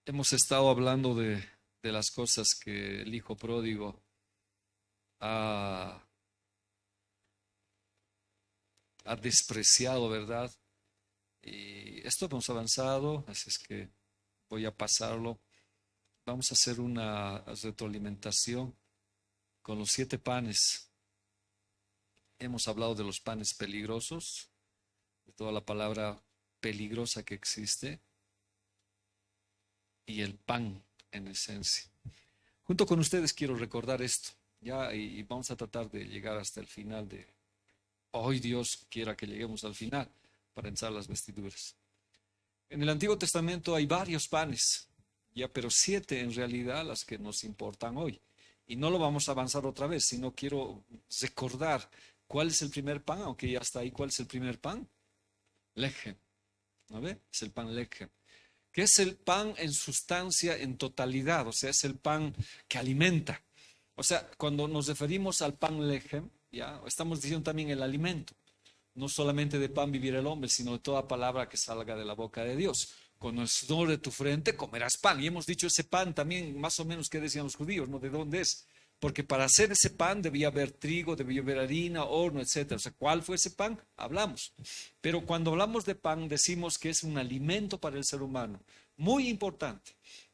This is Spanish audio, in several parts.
Hemos estado hablando de las cosas que el hijo pródigo ha, ha despreciado, ¿verdad? Y esto hemos avanzado, así es que voy a pasarlo. Vamos a hacer una retroalimentación con los 7 panes. Hemos hablado de los panes peligrosos, de toda la palabra peligrosa que existe, y el pan en esencia. Junto con ustedes quiero recordar esto, ya, y vamos a tratar de llegar hasta el final de hoy. Dios quiera que lleguemos al final para ensar las vestiduras. En el Antiguo Testamento hay varios panes, ya, pero 7 en realidad las que nos importan hoy. Y no lo vamos a avanzar otra vez, sino quiero recordar cuál es el primer pan, aunque ya está ahí. ¿Cuál es el primer pan? Lechem, ¿no ve? Es el pan lechem, que es el pan en sustancia, en totalidad, o sea, es el pan que alimenta. O sea, cuando nos referimos al pan lechem, ya estamos diciendo también el alimento. No solamente de pan vivir el hombre, sino de toda palabra que salga de la boca de Dios. Con el sudor de tu frente comerás pan. Y hemos dicho ese pan también, más o menos, ¿qué decían los judíos? ¿No? ¿De dónde es? Porque para hacer ese pan debía haber trigo, debía haber harina, horno, etcétera. O sea, ¿cuál fue ese pan? Hablamos. Pero cuando hablamos de pan, decimos que es un alimento para el ser humano. Muy importante.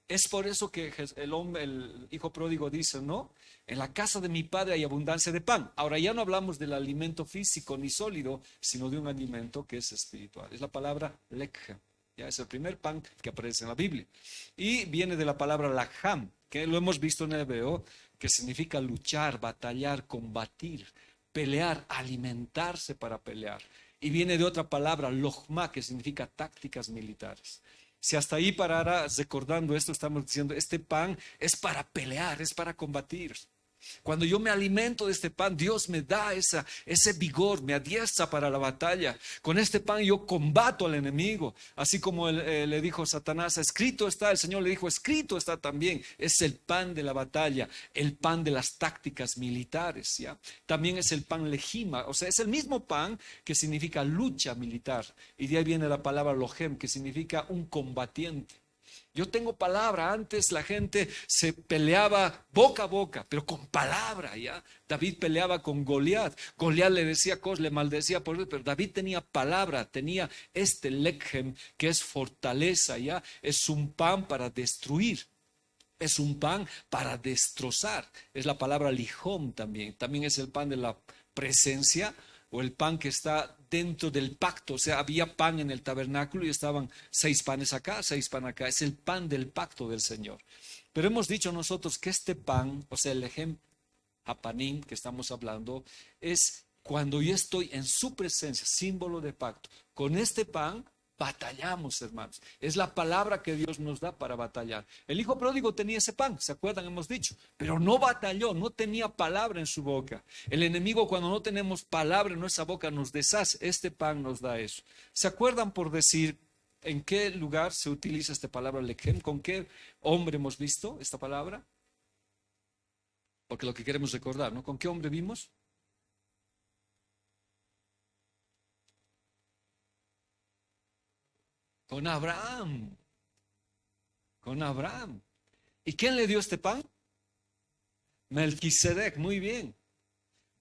Es por eso que el hijo pródigo dice, ¿no? En la casa de mi padre hay abundancia de pan. Ahora ya no hablamos del alimento físico ni sólido, sino de un alimento que es espiritual. Es la palabra lechem. Ya es el primer pan que aparece en la Biblia. Y viene de la palabra lacham, que lo hemos visto en el hebreo, que significa luchar, batallar, combatir, pelear, alimentarse para pelear. Y viene de otra palabra, lojma, que significa tácticas militares. Si hasta ahí parara recordando esto, estamos diciendo, este pan es para pelear, es para combatir. Cuando yo me alimento de este pan, Dios me da ese vigor, me adiestra para la batalla. Con este pan yo combato al enemigo. Así como le dijo Satanás, escrito está, el Señor le dijo, escrito está también. Es el pan de la batalla, el pan de las tácticas militares, ¿ya? También es el pan lejima, o sea, es el mismo pan que significa lucha militar. Y de ahí viene la palabra lojem, que significa un combatiente. Yo tengo palabra. Antes la gente se peleaba boca a boca, pero con palabra, ¿ya? David peleaba con Goliat. Goliat le decía cosas, le maldecía por eso, pero David tenía palabra, tenía este lechem, que es fortaleza, ¿ya? Es un pan para destruir. Es un pan para destrozar. Es la palabra lijom también. También es el pan de la presencia, o el pan que está dentro del pacto. O sea, había pan en el tabernáculo y estaban 6 panes acá, 6 panes acá. Es el pan del pacto del Señor. Pero hemos dicho nosotros que este pan, o sea, el ejemplo hapanim que estamos hablando, es cuando yo estoy en su presencia, símbolo de pacto. Con este pan batallamos, hermanos. Es la palabra que Dios nos da para batallar. El hijo pródigo tenía ese pan, ¿se acuerdan? Hemos dicho, pero no batalló, no tenía palabra en su boca. El enemigo, cuando no tenemos palabra en nuestra boca, nos deshace. Este pan nos da eso. ¿Se acuerdan, por decir, en qué lugar se utiliza esta palabra lechem? ¿Con qué hombre hemos visto esta palabra? Porque lo que queremos recordar, ¿no? ¿Con qué hombre vimos? Con Abraham. Con Abraham. ¿Y quién le dio este pan? Melquisedec, muy bien.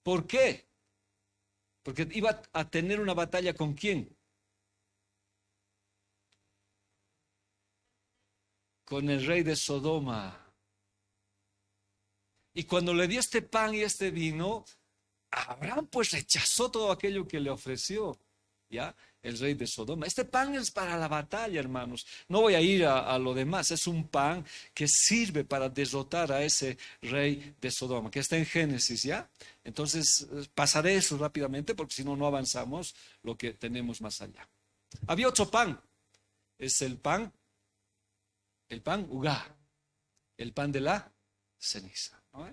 ¿Por qué? Porque iba a tener una batalla ¿con quién? Con el rey de Sodoma. Y cuando le dio este pan y este vino, Abraham pues rechazó todo aquello que le ofreció, ¿ya? El rey de Sodoma. Este pan es para la batalla, hermanos. No voy a ir a lo demás. Es un pan que sirve para derrotar a ese rey de Sodoma, que está en Génesis, ¿ya? Entonces pasaré eso rápidamente porque si no, no avanzamos lo que tenemos más allá. Había otro pan. Es el pan ugá, el pan de la ceniza, ¿no?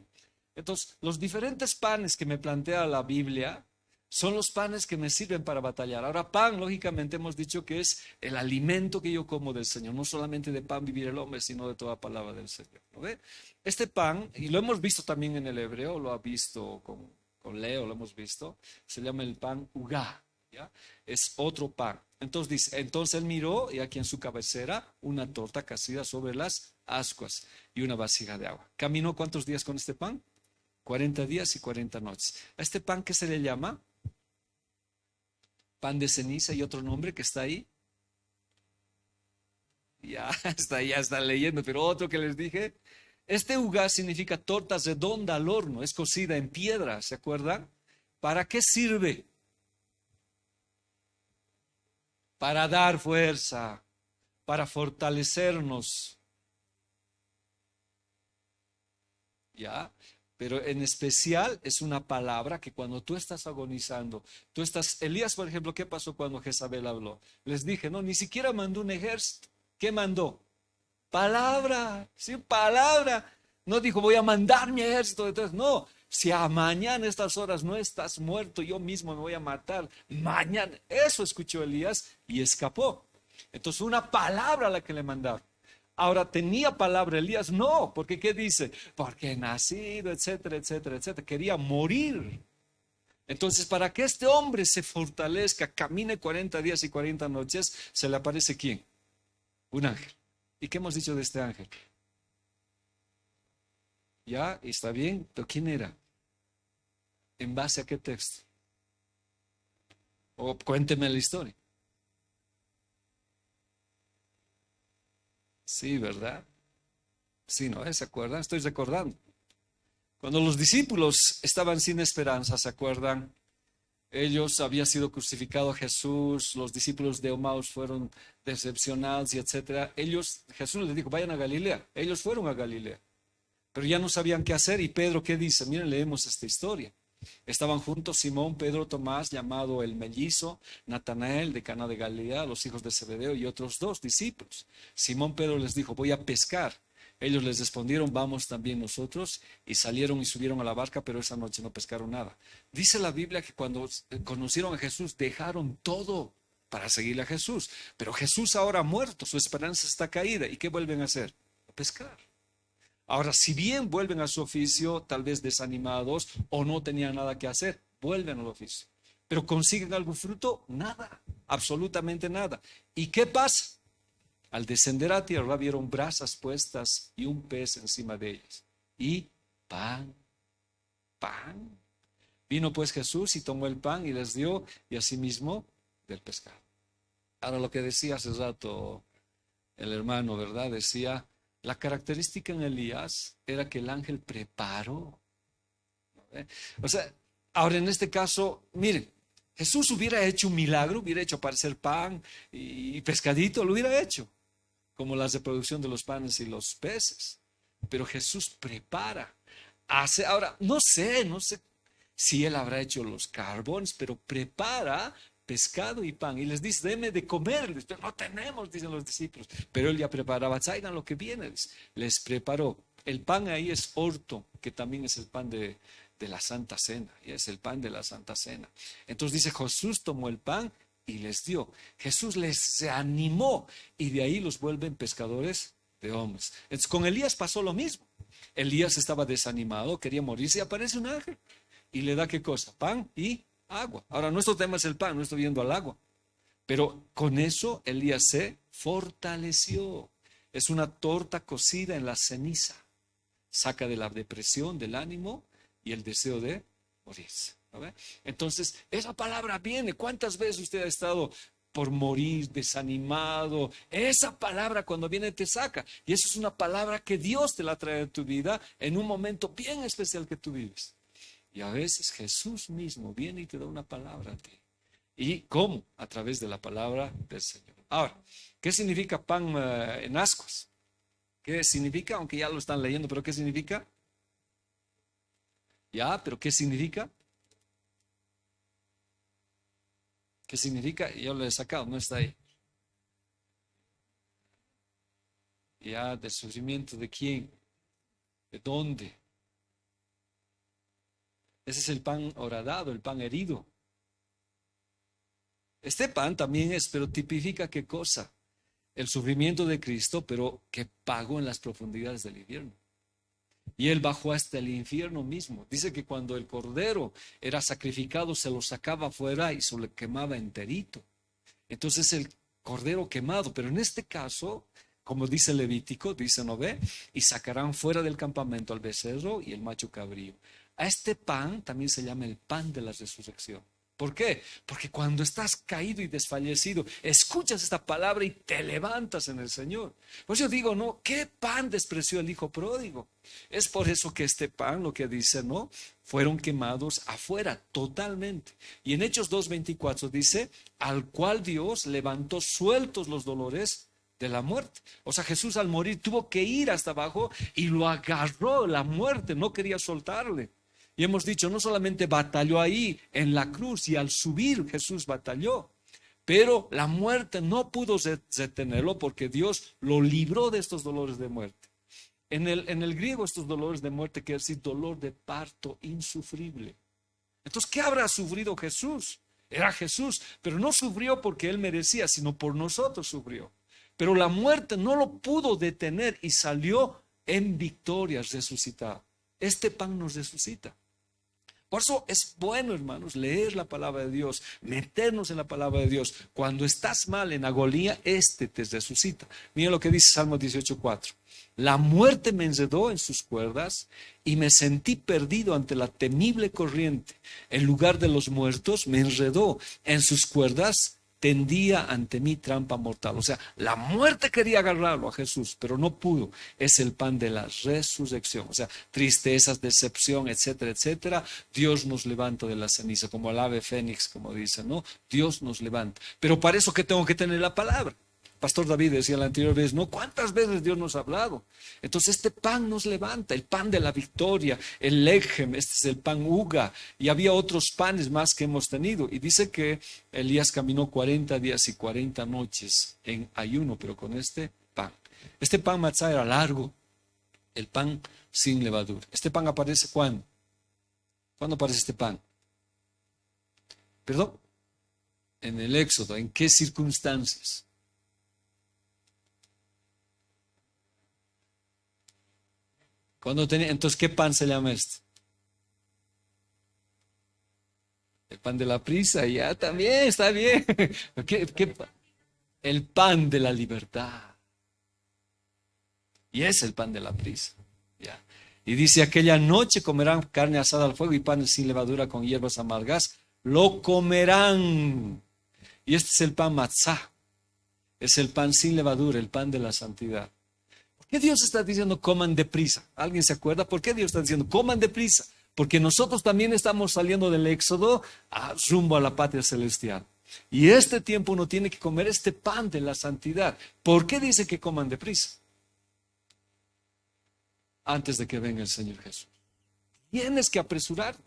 Entonces, los diferentes panes que me plantea la Biblia son los panes que me sirven para batallar. Ahora, pan, lógicamente, hemos dicho que es el alimento que yo como del Señor. No solamente de pan vivir el hombre, sino de toda palabra del Señor, ¿no ve? Este pan, y lo hemos visto también en el hebreo, lo ha visto con Leo, lo hemos visto, se llama el pan ugá, ¿ya? Es otro pan. Entonces dice, entonces él miró y aquí en su cabecera una torta cocida sobre las ascuas y una vasija de agua. ¿Caminó cuántos días con este pan? 40 días y 40 noches. ¿A este pan qué se le llama? Pan de ceniza y otro nombre que está ahí. Ya está leyendo, pero otro que les dije. Este uga significa torta redonda al horno, es cocida en piedra, ¿se acuerdan? ¿Para qué sirve? Para dar fuerza, para fortalecernos, ¿ya? Pero en especial es una palabra que cuando tú estás agonizando, tú estás, Elías, por ejemplo, ¿qué pasó cuando Jezabel habló? Les dije, no, ni siquiera mandó un ejército. ¿Qué mandó? Palabra, sí, palabra. No dijo, voy a mandar mi ejército. Entonces, no, si a mañana a estas horas no estás muerto, yo mismo me voy a matar. Mañana, eso escuchó Elías y escapó. Entonces, una palabra a la que le mandaron. Ahora, ¿tenía palabra Elías? No, porque ¿qué dice? Porque he nacido, etcétera, etcétera, etcétera. Quería morir. Entonces, para que este hombre se fortalezca, camine 40 días y 40 noches, se le aparece ¿quién? Un ángel. ¿Y qué hemos dicho de este ángel? Ya, está bien, pero ¿quién era? ¿En base a qué texto? O cuénteme la historia. Sí, ¿verdad? Sí, ¿no? ¿Se acuerdan? Estoy recordando. Cuando los discípulos estaban sin esperanza, ¿se acuerdan? Ellos había sido crucificado Jesús, los discípulos de Emaús fueron decepcionados y etcétera. Jesús les dijo, vayan a Galilea. Ellos fueron a Galilea, pero ya no sabían qué hacer. Y Pedro, ¿qué dice? Miren, leemos esta historia. Estaban juntos Simón, Pedro, Tomás, llamado el mellizo, Natanael de Cana de Galilea, los hijos de Zebedeo y otros dos discípulos. Simón Pedro les dijo, voy a pescar. Ellos les respondieron, vamos también nosotros, y salieron y subieron a la barca, pero esa noche no pescaron nada. Dice la Biblia que cuando conocieron a Jesús, dejaron todo para seguirle a Jesús. Pero Jesús ahora ha muerto, su esperanza está caída. ¿Y qué vuelven a hacer? A pescar. Ahora, si bien vuelven a su oficio, tal vez desanimados o no tenían nada que hacer, vuelven al oficio. Pero ¿consiguen algún fruto? Nada, absolutamente nada. ¿Y qué pasa? Al descender a tierra vieron brasas puestas y un pez encima de ellas. Y pan. Vino pues Jesús y tomó el pan y les dio, y asimismo del pescado. Ahora lo que decía hace rato el hermano, ¿verdad? Decía, la característica en Elías era que el ángel preparó. ¿Eh? O sea, ahora en este caso, miren, Jesús hubiera hecho un milagro, hubiera hecho aparecer pan y pescadito, lo hubiera hecho, como la reproducción de los panes y los peces. Pero Jesús prepara, hace, ahora, no sé si él habrá hecho los carbones, pero prepara pescado y pan, y les dice, deme de comer. No tenemos, dicen los discípulos, pero él ya preparaba, traigan lo que viene, les preparó. El pan ahí es orto, que también es el pan de la Santa Cena, y es el pan de la Santa Cena. Entonces dice, Jesús tomó el pan y les dio. Jesús les animó, y de ahí los vuelven pescadores de hombres. Entonces con Elías pasó lo mismo. Elías estaba desanimado, quería morirse, y aparece un ángel y le da ¿qué cosa? Pan y agua. Ahora, nuestro tema es el pan, no estoy viendo al agua. Pero con eso Elías se fortaleció. Es una torta cocida en la ceniza. Saca de la depresión, del ánimo y el deseo de morirse. ¿No? Entonces, esa palabra viene. ¿Cuántas veces usted ha estado por morir, desanimado? Esa palabra cuando viene te saca. Y eso es una palabra que Dios te la trae a tu vida en un momento bien especial que tú vives. Y a veces Jesús mismo viene y te da una palabra a ti. ¿Y cómo? A través de la palabra del Señor. Ahora, ¿qué significa pan en ascuas? ¿Qué significa? Aunque ya lo están leyendo, pero ¿qué significa? Ya, pero ¿qué significa? ¿Qué significa? Yo lo he sacado, no está ahí. Ya, del sufrimiento de quién, de dónde. Ese es el pan horadado, el pan herido. Este pan también es, pero tipifica qué cosa. El sufrimiento de Cristo, pero que pagó en las profundidades del infierno. Y él bajó hasta el infierno mismo. Dice que cuando el cordero era sacrificado, se lo sacaba afuera y se lo quemaba enterito. Entonces el cordero quemado, pero en este caso, como dice Levítico, dice, ¿no ve? Y sacarán fuera del campamento al becerro y el macho cabrío. A este pan también se llama el pan de la resurrección. ¿Por qué? Porque cuando estás caído y desfallecido, escuchas esta palabra y te levantas en el Señor. Pues yo digo, no, ¿qué pan despreció el hijo pródigo? Es por eso que este pan, lo que dice, ¿no? Fueron quemados afuera totalmente. Y en Hechos 2:24 dice, al cual Dios levantó sueltos los dolores de la muerte. O sea, Jesús al morir tuvo que ir hasta abajo y lo agarró la muerte, no quería soltarle. Y hemos dicho, no solamente batalló ahí en la cruz, y al subir Jesús batalló, pero la muerte no pudo detenerlo porque Dios lo libró de estos dolores de muerte. En el griego estos dolores de muerte quiere decir dolor de parto insufrible. Entonces, ¿qué habrá sufrido Jesús? Era Jesús, pero no sufrió porque él merecía, sino por nosotros sufrió. Pero la muerte no lo pudo detener y salió en victoria resucitado. Este pan nos resucita. Por eso es bueno, hermanos, leer la palabra de Dios, meternos en la palabra de Dios. Cuando estás mal en agonía, este te resucita. Mira lo que dice Salmo 18:4. La muerte me enredó en sus cuerdas y me sentí perdido ante la temible corriente. En lugar de los muertos, me enredó en sus cuerdas. Tendía ante mí trampa mortal. O sea, la muerte quería agarrarlo a Jesús, pero no pudo. Es el pan de la resurrección. O sea, tristezas, decepción, etcétera, etcétera. Dios nos levanta de la ceniza, como el ave fénix, como dice, ¿no? Dios nos levanta. Pero para eso, ¿qué tengo que tener? La palabra. Pastor David decía la anterior vez, ¿no? ¿Cuántas veces Dios nos ha hablado? Entonces este pan nos levanta, el pan de la victoria, el lechem, este es el pan uga, y había otros panes más que hemos tenido. Y dice que Elías caminó 40 días y 40 noches en ayuno, pero con este pan. Este pan matzá era largo, el pan sin levadura. ¿Este pan aparece cuándo? ¿Cuándo aparece este pan? ¿Perdón? En el Éxodo. ¿En qué circunstancias? Entonces, ¿qué pan se llama este? El pan de la prisa, ya también, está bien. El pan de la libertad. Y es el pan de la prisa. ¿Ya? Y dice, aquella noche comerán carne asada al fuego y pan sin levadura con hierbas amargas. Lo comerán. Y este es el pan matzá. Es el pan sin levadura, el pan de la santidad. ¿Por qué Dios está diciendo coman deprisa? ¿Alguien se acuerda? ¿Por qué Dios está diciendo coman deprisa? Porque nosotros también estamos saliendo del Éxodo rumbo a la patria celestial. Y este tiempo uno tiene que comer este pan de la santidad. ¿Por qué dice que coman deprisa? Antes de que venga el Señor Jesús. Tienes que apresurarte.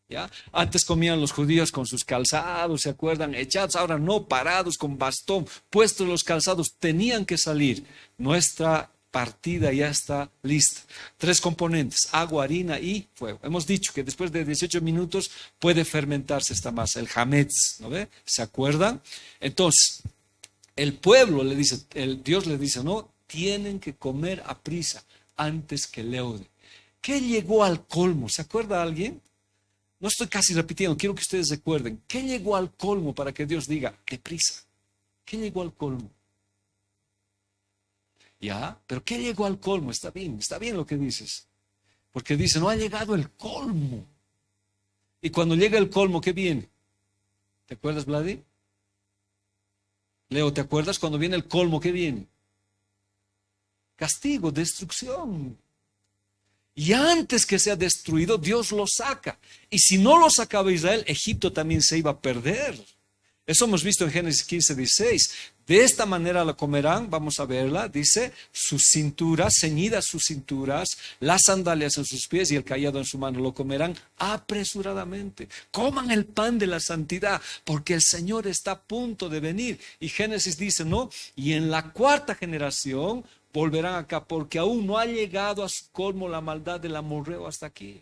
¿Ya? Antes comían los judíos con sus calzados, ¿se acuerdan? Echados, ahora no, parados con bastón, puestos los calzados, tenían que salir. Nuestra partida ya está lista. 3 componentes, agua, harina y fuego. Hemos dicho que después de 18 minutos puede fermentarse esta masa, el hametz, ¿no ve? ¿Se acuerdan? Entonces, el pueblo le dice, Dios le dice, no, tienen que comer a prisa antes que leude. ¿Qué llegó al colmo? ¿Se acuerda alguien? No estoy casi repitiendo, quiero que ustedes recuerden. ¿Qué llegó al colmo para que Dios diga, deprisa? ¿Qué llegó al colmo? Ya, pero ¿qué llegó al colmo? Está bien lo que dices. Porque dice, no ha llegado el colmo. Y cuando llega el colmo, ¿qué viene? ¿Te acuerdas, Vladi? Leo, ¿te acuerdas? Cuando viene el colmo, ¿qué viene? Castigo, destrucción. Y antes que sea destruido, Dios lo saca. Y si no lo sacaba Israel, Egipto también se iba a perder. Eso hemos visto en Génesis 15:16. De esta manera la comerán, vamos a verla, dice, sus cinturas, ceñidas sus cinturas, las sandalias en sus pies y el cayado en su mano, lo comerán apresuradamente. Coman el pan de la santidad, porque el Señor está a punto de venir. Y Génesis dice, ¿no? Y en la 4ª generación volverán acá, porque aún no ha llegado a su colmo la maldad del amorreo hasta aquí.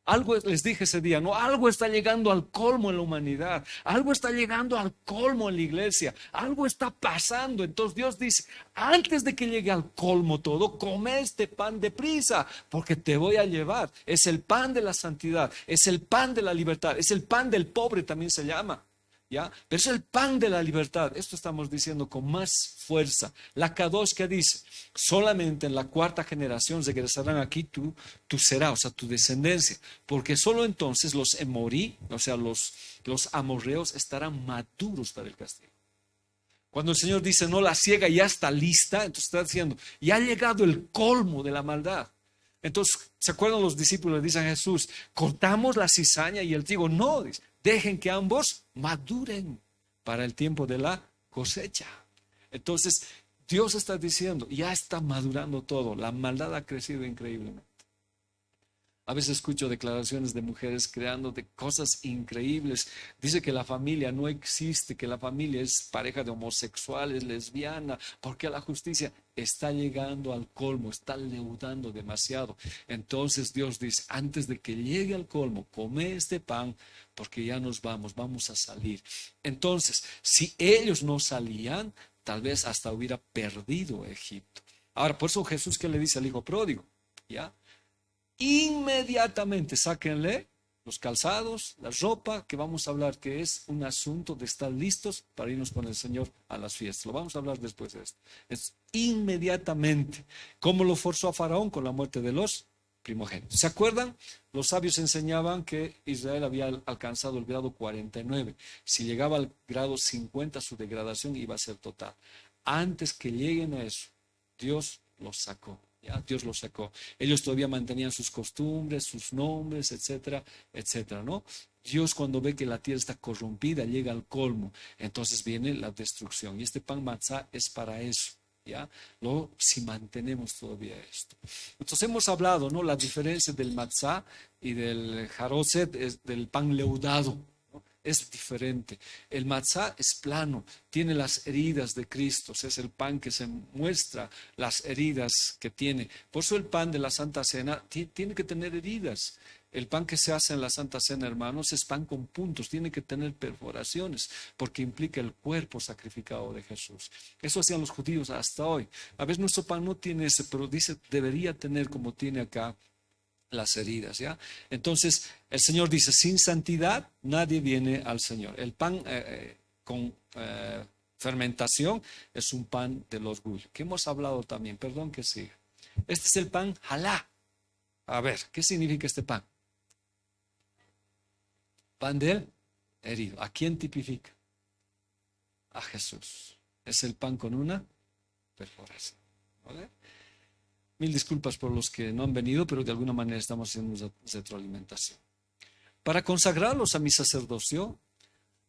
Algo les dije ese día, ¿no? Algo está llegando al colmo en la humanidad, algo está llegando al colmo en la iglesia, algo está pasando. Entonces Dios dice, antes de que llegue al colmo todo, come este pan deprisa, porque te voy a llevar. Es el pan de la santidad, es el pan de la libertad, es el pan del pobre también se llama. ¿ya? Pero es el pan de la libertad. Esto estamos diciendo con más fuerza. La Kadosh que dice, solamente en la cuarta generación regresarán aquí tu será, o sea, tu descendencia, porque solo entonces los emorí, o sea, los amorreos estarán maduros para el castigo. Cuando el Señor dice, no, la siega ya está lista, entonces está diciendo, ya ha llegado el colmo de la maldad. Entonces, ¿se acuerdan los discípulos? Le dicen a Jesús, cortamos la cizaña y el trigo. No, dice, dejen que ambos maduren para el tiempo de la cosecha. Entonces, Dios está diciendo, ya está madurando todo. La maldad ha crecido increíblemente. A veces escucho declaraciones de mujeres creando de cosas increíbles. Dice que la familia no existe, que la familia es pareja de homosexuales, lesbiana, porque la justicia está llegando al colmo, está leudando demasiado. Entonces Dios dice, antes de que llegue al colmo, come este pan, porque ya nos vamos a salir. Entonces, si ellos no salían, tal vez hasta hubiera perdido Egipto. Ahora, por eso Jesús, ¿qué le dice al hijo pródigo? ¿Ya? Inmediatamente sáquenle los calzados, la ropa, que vamos a hablar que es un asunto de estar listos para irnos con el Señor a las fiestas. Lo vamos a hablar después de esto. Es inmediatamente. ¿Cómo lo forzó a Faraón? Con la muerte de los primogénitos. ¿Se acuerdan? Los sabios enseñaban que Israel había alcanzado el grado 49. Si llegaba al grado 50, su degradación iba a ser total. Antes que lleguen a eso, Dios los sacó. ¿Ya? Dios los sacó. Ellos todavía mantenían sus costumbres, sus nombres, etcétera, etcétera, ¿no? Dios, cuando ve que la tierra está corrompida, llega al colmo. Entonces viene la destrucción. Y este pan matzá es para eso. ¿Ya? Si mantenemos todavía esto. Entonces hemos hablado, ¿no? La diferencia del matzá y del jaroset es del pan leudado. Es diferente. El matzá es plano, tiene las heridas de Cristo, es el pan que se muestra las heridas que tiene. Por eso el pan de la Santa Cena tiene que tener heridas. El pan que se hace en la Santa Cena, hermanos, es pan con puntos, tiene que tener perforaciones, porque implica el cuerpo sacrificado de Jesús. Eso hacían los judíos hasta hoy. A veces nuestro pan no tiene ese, pero dice, debería tener como tiene acá las heridas, ¿ya? Entonces, el Señor dice, sin santidad nadie viene al Señor. El pan con fermentación es un pan del orgullo, que hemos hablado también, perdón que siga. Este es el pan halá. A ver, ¿qué significa este pan? Pan del herido. ¿A quién tipifica? A Jesús. Es el pan con una perforación. ¿Vale? Mil disculpas por los que no han venido, pero de alguna manera estamos haciendo una retroalimentación. Para consagrarlos a mi sacerdocio,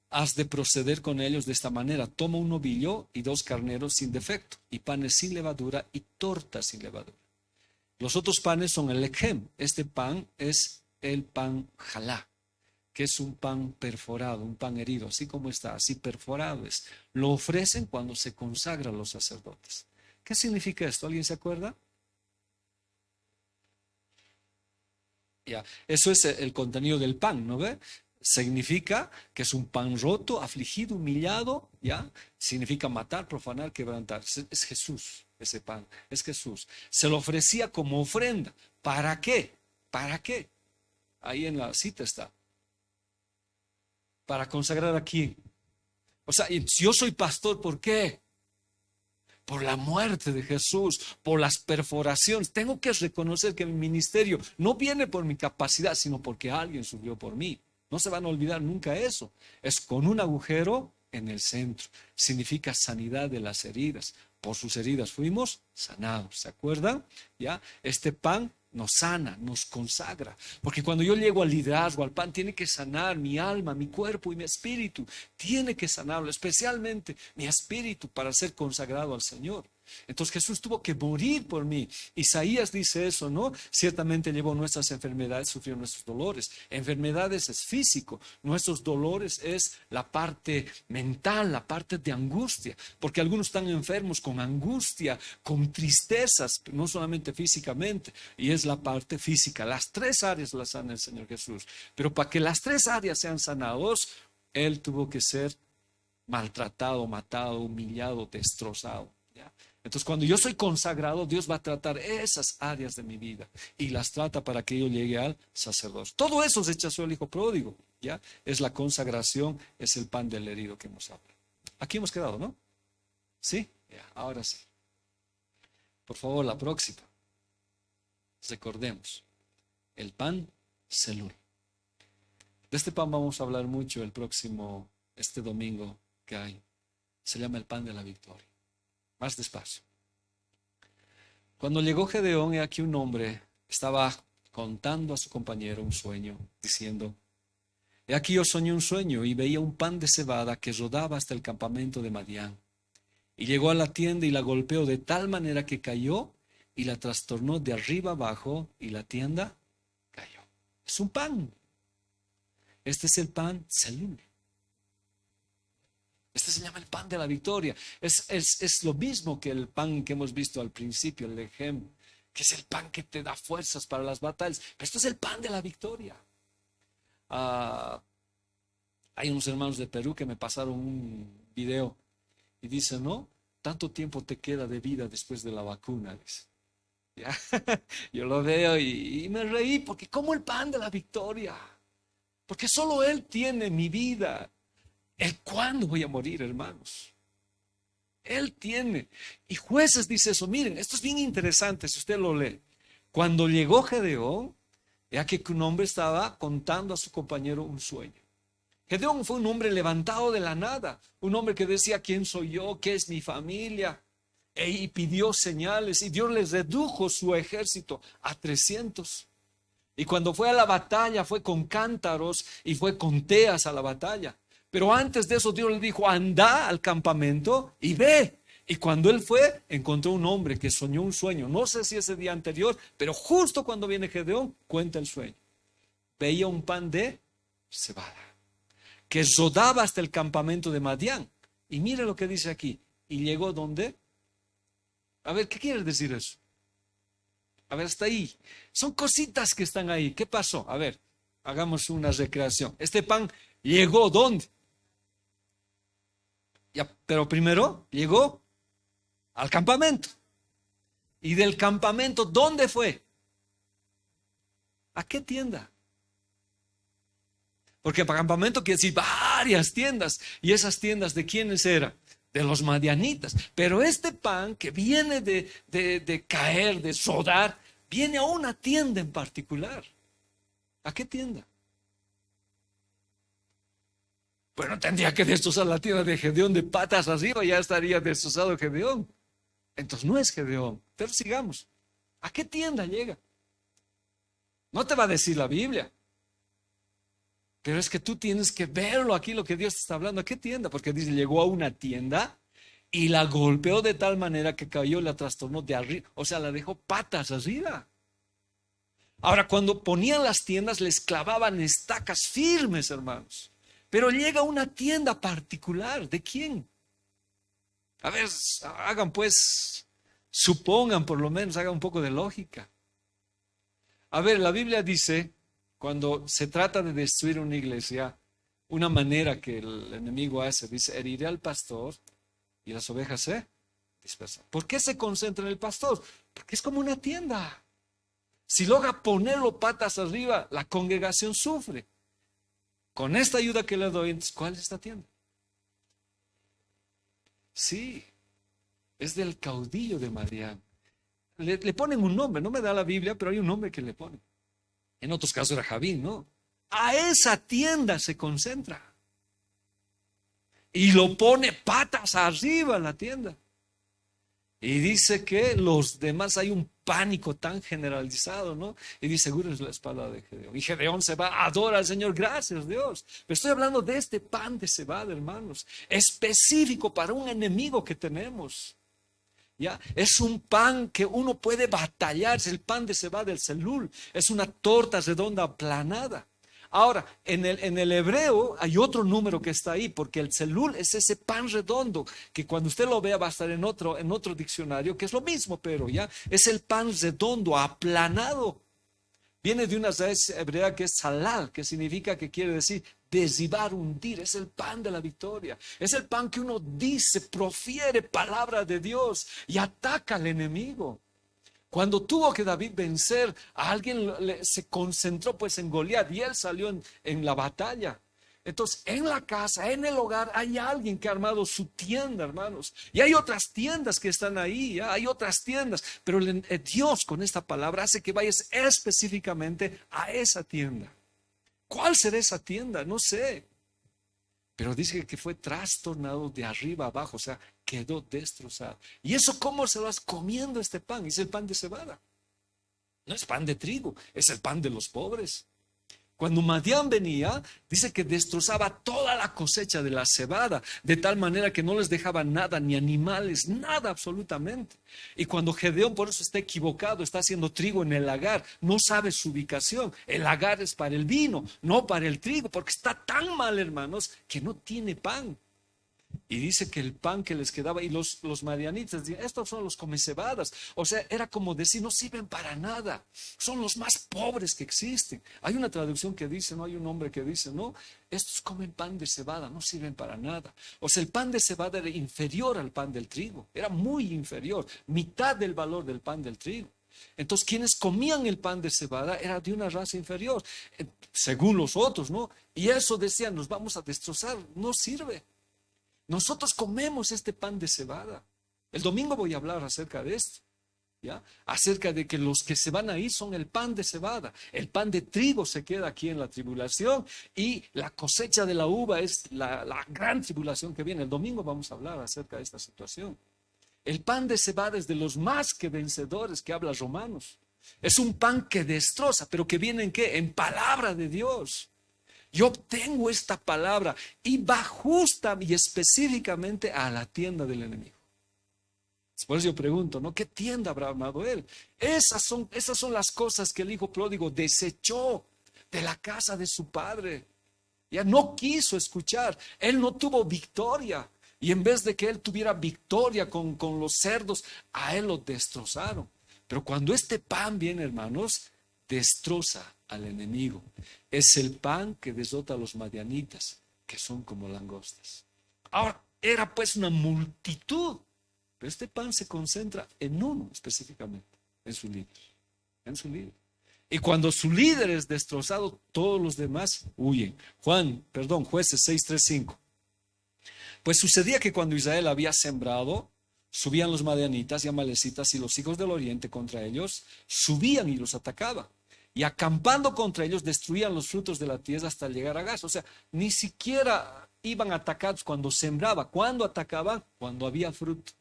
has de proceder con ellos de esta manera. Toma un novillo y 2 carneros sin defecto, y panes sin levadura y tortas sin levadura. Los otros panes son el lechem. Este pan es el pan jalá, que es un pan perforado, un pan herido, así como está, así perforado es. Lo ofrecen cuando se consagran los sacerdotes. ¿Qué significa esto? ¿Alguien se acuerda? Ya, eso es el contenido del pan, ¿no ve? Significa que es un pan roto, afligido, humillado, ¿ya? Significa matar, profanar, quebrantar. Es Jesús, ese pan, es Jesús. Se lo ofrecía como ofrenda. ¿Para qué? ¿Para qué? Ahí en la cita está. Para consagrar a quién. O sea, si yo soy pastor, ¿por qué? Por la muerte de Jesús, por las perforaciones. Tengo que reconocer que mi ministerio no viene por mi capacidad, sino porque alguien sufrió por mí. No se van a olvidar nunca eso. Es con un agujero en el centro. Significa sanidad de las heridas. Por sus heridas fuimos sanados. ¿Se acuerdan? ¿Ya? Este pan nos sana, nos consagra. Porque cuando yo llego al liderazgo, al pan, tiene que sanar mi alma, mi cuerpo y mi espíritu. Tiene que sanarlo, especialmente mi espíritu, para ser consagrado al Señor. Entonces Jesús tuvo que morir por mí. Isaías dice eso, ¿no? Ciertamente llevó nuestras enfermedades, sufrió nuestros dolores. Enfermedades es físico, nuestros dolores es la parte mental, la parte de angustia, porque algunos están enfermos con angustia, con tristezas, no solamente físicamente, y es la parte física. Las 3 áreas las sana el Señor Jesús, pero para que las 3 áreas sean sanados, Él tuvo que ser maltratado, matado, humillado, destrozado. ¿Ya? Entonces, cuando yo soy consagrado, Dios va a tratar esas áreas de mi vida y las trata para que yo llegue al sacerdocio. Todo eso rechazó el hijo pródigo. ¿ya? Es la consagración, es el pan del herido que hemos hablado. Aquí hemos quedado, ¿no? ¿Sí? Ya, ahora sí. Por favor, la próxima. Recordemos, el pan selul. De este pan vamos a hablar mucho este domingo que hay. Se llama el pan de la victoria. Más despacio. Cuando llegó Gedeón, he aquí un hombre estaba contando a su compañero un sueño, diciendo: he aquí yo soñé un sueño y veía un pan de cebada que rodaba hasta el campamento de Madián. Y llegó a la tienda y la golpeó de tal manera que cayó y la trastornó de arriba abajo y la tienda cayó. Es un pan. Este es el pan selul. Este se llama el pan de la victoria. Es lo mismo que el pan que hemos visto al principio, el lejem, que es el pan que te da fuerzas para las batallas. Pero esto es el pan de la victoria. Hay unos hermanos de Perú que me pasaron un video y dicen: no, tanto tiempo te queda de vida después de la vacuna. Dice. ¿Ya? Yo lo veo y me reí, porque como el pan de la victoria, porque solo Él tiene mi vida. ¿El cuándo voy a morir, hermanos? Él tiene. Y Jueces dice eso. Miren, esto es bien interesante si usted lo lee. Cuando llegó Gedeón, ya que un hombre estaba contando a su compañero un sueño. Gedeón fue un hombre levantado de la nada, un hombre que decía: ¿quién soy yo? ¿Qué es mi familia? Y pidió señales, y Dios les redujo su ejército a 300. Y cuando fue a la batalla, fue con cántaros y fue con teas a la batalla. Pero antes de eso Dios le dijo: anda al campamento y ve. Y cuando él fue, encontró un hombre que soñó un sueño. No sé si ese día anterior, pero justo cuando viene Gedeón, cuenta el sueño. Veía un pan de cebada que rodaba hasta el campamento de Madián. Y mire lo que dice aquí. Y llegó donde. A ver, ¿qué quiere decir eso? A ver, hasta ahí. Son cositas que están ahí. ¿Qué pasó? A ver, hagamos una recreación. Este pan llegó ¿dónde? Ya, pero primero llegó al campamento. Y del campamento, ¿dónde fue? ¿A qué tienda? Porque para campamento quiere decir varias tiendas. ¿Y esas tiendas de quiénes eran? De los madianitas. Pero este pan que viene de caer, de rodar, viene a una tienda en particular. ¿A qué tienda? Bueno, tendría que destrozar la tienda de Gedeón de patas arriba, ya estaría destrozado Gedeón. Entonces no es Gedeón. Pero sigamos. ¿A qué tienda llega? No te va a decir la Biblia. Pero es que tú tienes que verlo aquí, lo que Dios te está hablando. ¿A qué tienda? Porque dice: llegó a una tienda y la golpeó de tal manera que cayó y la trastornó de arriba. O sea, la dejó patas arriba. Ahora, cuando ponían las tiendas, les clavaban estacas firmes, hermanos. Pero llega a una tienda particular. ¿De quién? A ver, hagan pues, supongan por lo menos, hagan un poco de lógica. A ver, la Biblia dice, cuando se trata de destruir una iglesia, una manera que el enemigo hace, dice: heriré al pastor y las ovejas se dispersan. ¿Por qué se concentra en el pastor? Porque es como una tienda. Si logra ponerlo patas arriba, la congregación sufre. Con esta ayuda que le doy, entonces, ¿cuál es esta tienda? Sí, es del caudillo de Madián. Le ponen un nombre, no me da la Biblia, pero hay un nombre que le ponen. En otros casos era Javín, ¿no? A esa tienda se concentra. Y lo pone patas arriba en la tienda. Y dice que los demás, hay un pánico tan generalizado, ¿no? Y dice: seguro es la espada de Gedeón. Y Gedeón se va, adora al Señor, gracias Dios. Pero estoy hablando de este pan de cebada, hermanos, específico para un enemigo que tenemos. ¿Ya? Es un pan que uno puede batallar, es el pan de cebada del selul, es una torta redonda aplanada. Ahora, en el hebreo hay otro número que está ahí, porque el selul es ese pan redondo, que cuando usted lo vea va a estar en otro diccionario, que es lo mismo, pero ya es el pan redondo, aplanado. Viene de una raíz hebrea que es salal, que significa, que quiere decir derribar, hundir. Es el pan de la victoria. Es el pan que uno dice, profiere palabra de Dios y ataca al enemigo. Cuando tuvo que David vencer a alguien, se concentró pues en Goliat y él salió en la batalla. Entonces, en la casa, en el hogar, hay alguien que ha armado su tienda, hermanos. Y hay otras tiendas que están ahí, ¿ya? Hay otras tiendas. Pero Dios con esta palabra hace que vayas específicamente a esa tienda. ¿Cuál será esa tienda? No sé. Pero dice que fue trastornado de arriba abajo, o sea, quedó destrozado. ¿Y eso cómo se vas comiendo este pan? Es el pan de cebada. No es pan de trigo, es el pan de los pobres. Cuando Madián venía, dice que destrozaba toda la cosecha de la cebada, de tal manera que no les dejaba nada, ni animales, nada absolutamente. Y cuando Gedeón, por eso está equivocado, está haciendo trigo en el lagar, no sabe su ubicación. El lagar es para el vino, no para el trigo, porque está tan mal, hermanos, que no tiene pan. Y dice que el pan que les quedaba, y los madianitas dicen, estos son los comecebadas. O sea, era como decir, no sirven para nada. Son los más pobres que existen. Hay una traducción que dice, no hay un hombre que dice, no, estos comen pan de cebada, no sirven para nada. O sea, el pan de cebada era inferior al pan del trigo. Era muy inferior, mitad del valor del pan del trigo. Entonces, quienes comían el pan de cebada era de una raza inferior, según los otros, ¿no? Y eso decían, nos vamos a destrozar, no sirve. Nosotros comemos este pan de cebada. El domingo voy a hablar acerca de esto, ¿ya? Acerca de que los que se van a ir son el pan de cebada. El pan de trigo se queda aquí en la tribulación y la cosecha de la uva es la gran tribulación que viene. El domingo vamos a hablar acerca de esta situación. El pan de cebada es de los más que vencedores que habla Romanos. Es un pan que destroza, pero que viene ¿en qué? En palabra de Dios. Yo obtengo esta palabra y va justa y específicamente a la tienda del enemigo. Por eso yo pregunto, ¿no? ¿Qué tienda habrá armado él? Esas son las cosas que el hijo pródigo desechó de la casa de su padre. Ya no quiso escuchar. Él no tuvo victoria. Y en vez de que él tuviera victoria con los cerdos, a él lo destrozaron. Pero cuando este pan viene, hermanos, destroza al enemigo. Es el pan que desota a los madianitas, que son como langostas. Ahora, era pues una multitud, pero este pan se concentra en uno específicamente, en su líder. En su líder. Y cuando su líder es destrozado, todos los demás huyen. Jueces 6:3-5. Pues sucedía que cuando Israel había sembrado, subían los madianitas y amalecitas y los hijos del oriente contra ellos, subían y los atacaban. Y acampando contra ellos, destruían los frutos de la tierra hasta llegar a Gaza. O sea, ni siquiera iban a atacar cuando sembraba. ¿Cuándo atacaban? Cuando había fruto.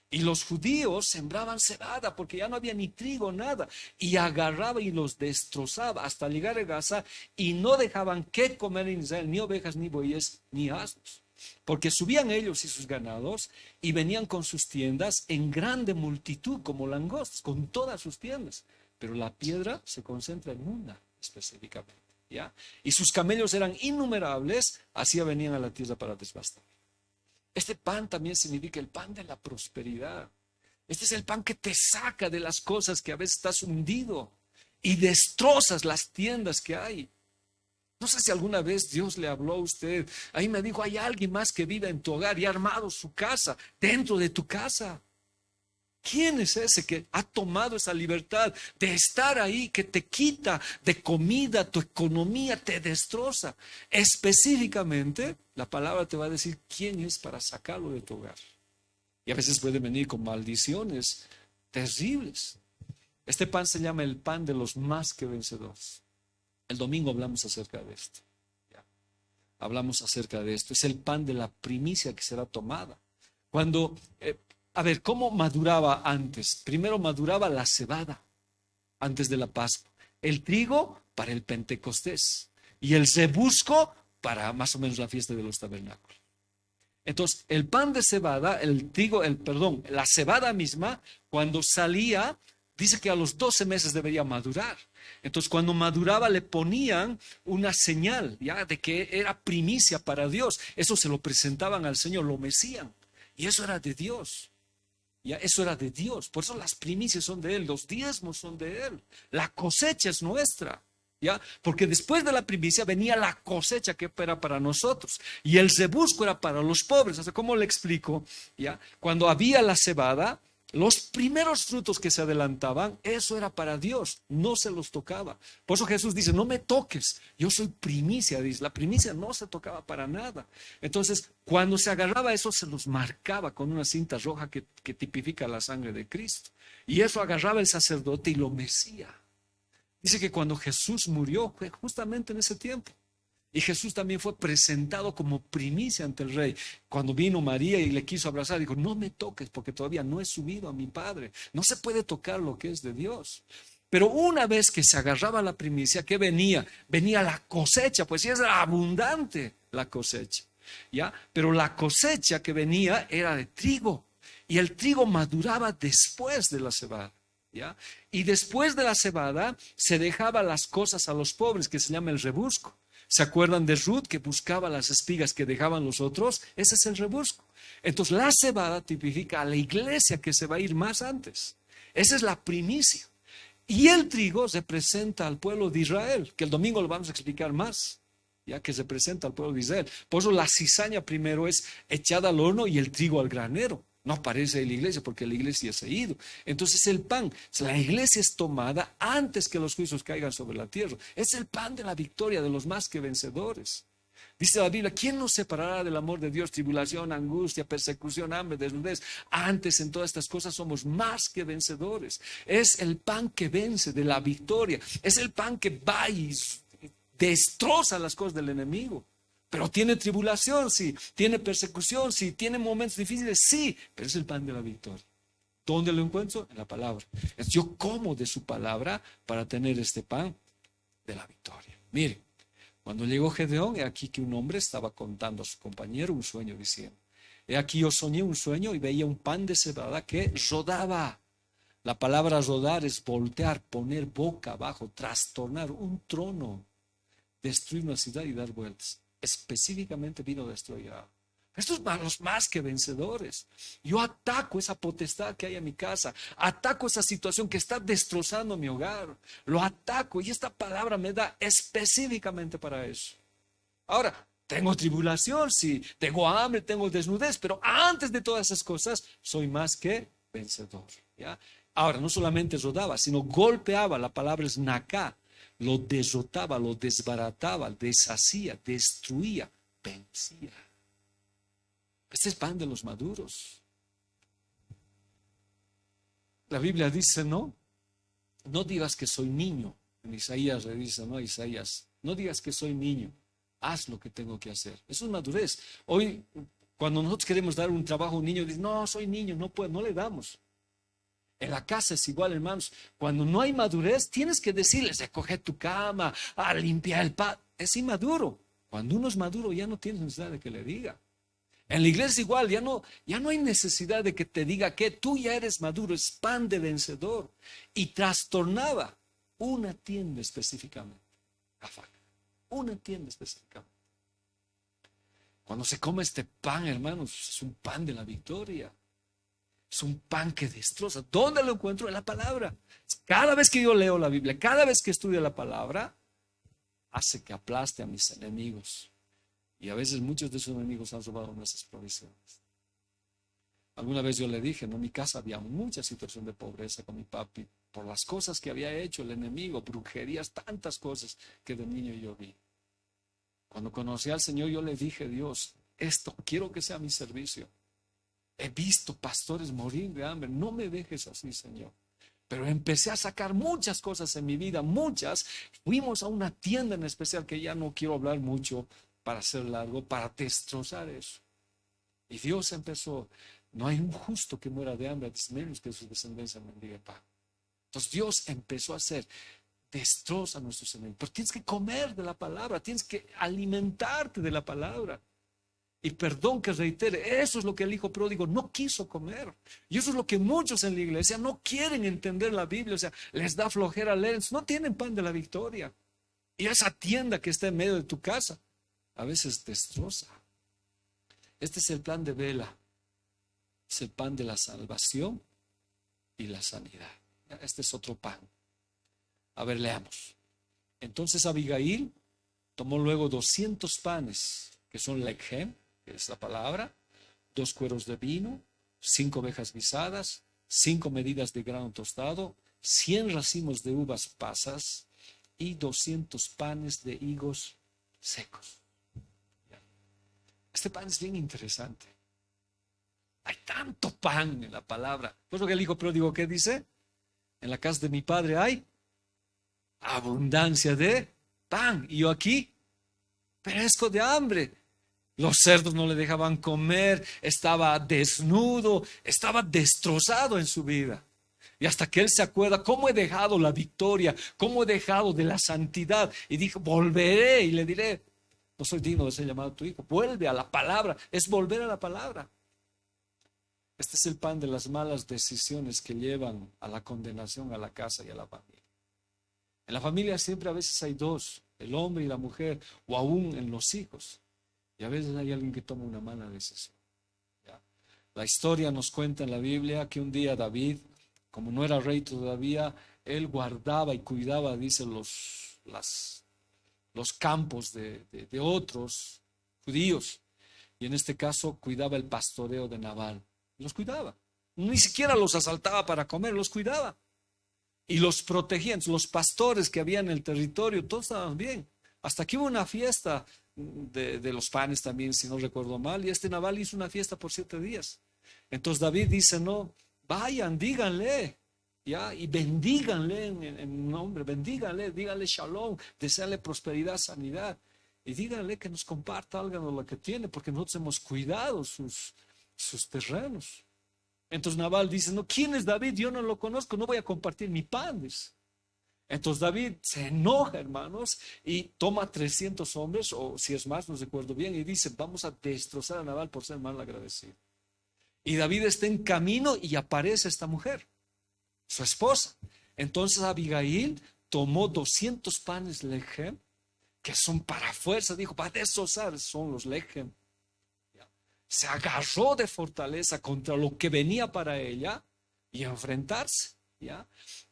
Y los judíos sembraban cebada porque ya no había ni trigo, nada. Y agarraba y los destrozaba hasta llegar a Gaza y no dejaban que comer en Israel ni ovejas, ni bueyes, ni asnos. Porque subían ellos y sus ganados y venían con sus tiendas en grande multitud como langostas, con todas sus tiendas. Pero la piedra se concentra en una específicamente, ¿ya? Y sus camellos eran innumerables, así venían a la tierra para devastar. Este pan también significa el pan de la prosperidad. Este es el pan que te saca de las cosas que a veces estás hundido y destrozas las tiendas que hay. No sé si alguna vez Dios le habló a usted. Ahí me dijo, hay alguien más que vive en tu hogar y ha armado su casa dentro de tu casa. ¿Quién es ese que ha tomado esa libertad de estar ahí, que te quita de comida, tu economía, te destroza? Específicamente, la palabra te va a decir quién es para sacarlo de tu hogar. Y a veces puede venir con maldiciones terribles. Este pan se llama el pan de los más que vencedores. El domingo hablamos acerca de esto. ¿Ya? Hablamos acerca de esto. Es el pan de la primicia que será tomada. Cuando... A ver, ¿cómo maduraba antes? Primero maduraba la cebada antes de la Pascua, el trigo para el Pentecostés y el rebusco para más o menos la fiesta de los tabernáculos. Entonces, el pan de cebada, la cebada misma, cuando salía, dice que a los 12 meses debería madurar. Entonces, cuando maduraba le ponían una señal, ¿ya? De que era primicia para Dios. Eso se lo presentaban al Señor, lo mecían. Y eso era de Dios. Ya, eso era de Dios, por eso las primicias son de Él, los diezmos son de Él, la cosecha es nuestra, ¿ya? Porque después de la primicia venía la cosecha que era para nosotros y el rebusco era para los pobres. O sea, ¿cómo le explico? ¿Ya? Cuando había la cebada, Los primeros frutos que se adelantaban, eso era para Dios, no se los tocaba. Por eso Jesús dice, no me toques, yo soy primicia, dice, la primicia no se tocaba para nada. Entonces, cuando se agarraba eso, se los marcaba con una cinta roja que tipifica la sangre de Cristo. Y eso agarraba el sacerdote y lo mecía. Dice que cuando Jesús murió, fue justamente en ese tiempo. Y Jesús también fue presentado como primicia ante el rey. Cuando vino María y le quiso abrazar, dijo, no me toques porque todavía no he subido a mi Padre. No se puede tocar lo que es de Dios. Pero una vez que se agarraba la primicia, ¿qué venía? Venía la cosecha, pues sí es abundante la cosecha, ¿ya? Pero la cosecha que venía era de trigo. Y el trigo maduraba después de la cebada, ¿ya? Y después de la cebada se dejaba las cosas a los pobres, que se llama el rebusco. ¿Se acuerdan de Ruth que buscaba las espigas que dejaban los otros? Ese es el rebusco. Entonces la cebada tipifica a la iglesia que se va a ir más antes. Esa es la primicia. Y el trigo representa al pueblo de Israel, que el domingo lo vamos a explicar más, ya que representa al pueblo de Israel. Por eso la cizaña primero es echada al horno y el trigo al granero. No aparece en la iglesia porque la iglesia se ha ido. Entonces el pan, la iglesia es tomada antes que los juicios caigan sobre la tierra. Es el pan de la victoria de los más que vencedores. Dice la Biblia, ¿quién nos separará del amor de Dios? Tribulación, angustia, persecución, hambre, desnudez. Antes en todas estas cosas somos más que vencedores. Es el pan que vence de la victoria. Es el pan que va y destroza las cosas del enemigo. Pero tiene tribulación, sí. Tiene persecución, sí. Tiene momentos difíciles, sí. Pero es el pan de la victoria. ¿Dónde lo encuentro? En la palabra. Yo como de su palabra para tener este pan de la victoria. Mire, cuando llegó Gedeón, he aquí que un hombre estaba contando a su compañero un sueño diciendo, he aquí yo soñé un sueño y veía un pan de cebada que rodaba. La palabra rodar es voltear, poner boca abajo, trastornar un trono, destruir una ciudad y dar vueltas. Específicamente vino a destruir. Estos son los más que vencedores. Yo ataco esa potestad que hay en mi casa. Ataco esa situación que está destrozando mi hogar. Lo ataco y esta palabra me da específicamente para eso. Ahora, tengo tribulación, sí. Tengo hambre, tengo desnudez. Pero antes de todas esas cosas, soy más que vencedor. ¿Ya? Ahora, no solamente rodaba, sino golpeaba. La palabra es naká. Lo derrotaba, lo desbarataba, deshacía, destruía, vencía. Este es pan de los maduros. La Biblia dice, no digas que soy niño. En Isaías le dice, no, Isaías, no digas que soy niño. Haz lo que tengo que hacer. Eso es madurez. Hoy, cuando nosotros queremos dar un trabajo a un niño, dice, no, soy niño, no puedo, no le damos. En la casa es igual, hermanos. Cuando no hay madurez, tienes que decirles, recoge tu cama, a limpiar el patio. Es inmaduro. Cuando uno es maduro, ya no tienes necesidad de que le diga. En la iglesia igual, ya no hay necesidad de que te diga que tú ya eres maduro, es pan de vencedor. Y trastornaba una tienda específicamente. Una tienda específicamente. Cuando se come este pan, hermanos, es un pan de la victoria. Es un pan que destroza. ¿Dónde lo encuentro? En la palabra. Cada vez que yo leo la Biblia, cada vez que estudio la palabra, hace que aplaste a mis enemigos. Y a veces muchos de esos enemigos han robado nuestras provisiones. Alguna vez yo le dije, en mi casa había mucha situación de pobreza con mi papi, por las cosas que había hecho el enemigo, brujerías, tantas cosas que de niño yo vi. Cuando conocí al Señor, yo le dije, Dios, esto quiero que sea mi servicio. He visto pastores morir de hambre, no me dejes así, Señor. Pero empecé a sacar muchas cosas en mi vida, muchas. Fuimos a una tienda en especial que ya no quiero hablar mucho para hacer largo, para destrozar eso. Y Dios empezó, no hay un justo que muera de hambre, menos que su descendencia mendigue pan. Entonces Dios empezó a hacer, destroza a nuestros enemigos. Pero tienes que comer de la palabra, tienes que alimentarte de la palabra. Y perdón que reitere, eso es lo que el hijo pródigo no quiso comer. Y eso es lo que muchos en la iglesia no quieren entender la Biblia. O sea, les da flojera leer, no tienen pan de la victoria. Y esa tienda que está en medio de tu casa, a veces destroza. Este es el plan de Vela. Es el pan de la salvación y la sanidad. Este es otro pan. A ver, leamos. Entonces Abigail tomó luego 200 panes, que son lechem, que es la palabra, 2 cueros de vino, 5 ovejas guisadas, 5 medidas de grano tostado, 100 racimos de uvas pasas y 200 panes de higos secos. Este pan es bien interesante. Hay tanto pan en la palabra. Por eso que el hijo pródigo, ¿qué dice? En la casa de mi padre hay abundancia de pan. Y yo aquí perezco de hambre. Los cerdos no le dejaban comer, estaba desnudo, estaba destrozado en su vida. Y hasta que él se acuerda cómo he dejado la victoria, cómo he dejado de la santidad. Y dijo, volveré y le diré, no soy digno de ser llamado tu hijo. Vuelve a la palabra, es volver a la palabra. Este es el pan de las malas decisiones que llevan a la condenación a la casa y a la familia. En la familia siempre a veces hay dos, el hombre y la mujer, o aún en los hijos. Y a veces hay alguien que toma una mala decisión. ¿Ya? La historia nos cuenta en la Biblia que un día David, como no era rey todavía, él guardaba y cuidaba, dice, los campos de otros judíos. Y en este caso cuidaba el pastoreo de Nabal. Los cuidaba. Ni siquiera los asaltaba para comer, los cuidaba. Y los protegían. Los pastores que había en el territorio, todos estaban bien. Hasta que hubo una fiesta de los panes también, si no recuerdo mal. Y este Nabal hizo una fiesta por 7 días. Entonces David dice, no, vayan, díganle. ¿Ya? Y bendíganle en nombre, bendíganle, díganle shalom, desearle prosperidad, sanidad. Y díganle que nos comparta algo de lo que tiene, porque nosotros hemos cuidado sus terrenos. Entonces Nabal dice, no, ¿quién es David? Yo no lo conozco, no voy a compartir mi pan, dice. Entonces David se enoja, hermanos, y toma 300 hombres, o si es más, no recuerdo bien, y dice, vamos a destrozar a Nabal por ser mal agradecido. Y David está en camino y aparece esta mujer, su esposa. Entonces Abigail tomó 200 panes lechem, que son para fuerza, dijo, para destrozar, son los lechem. Se agarró de fortaleza contra lo que venía para ella y enfrentarse, ¿ya?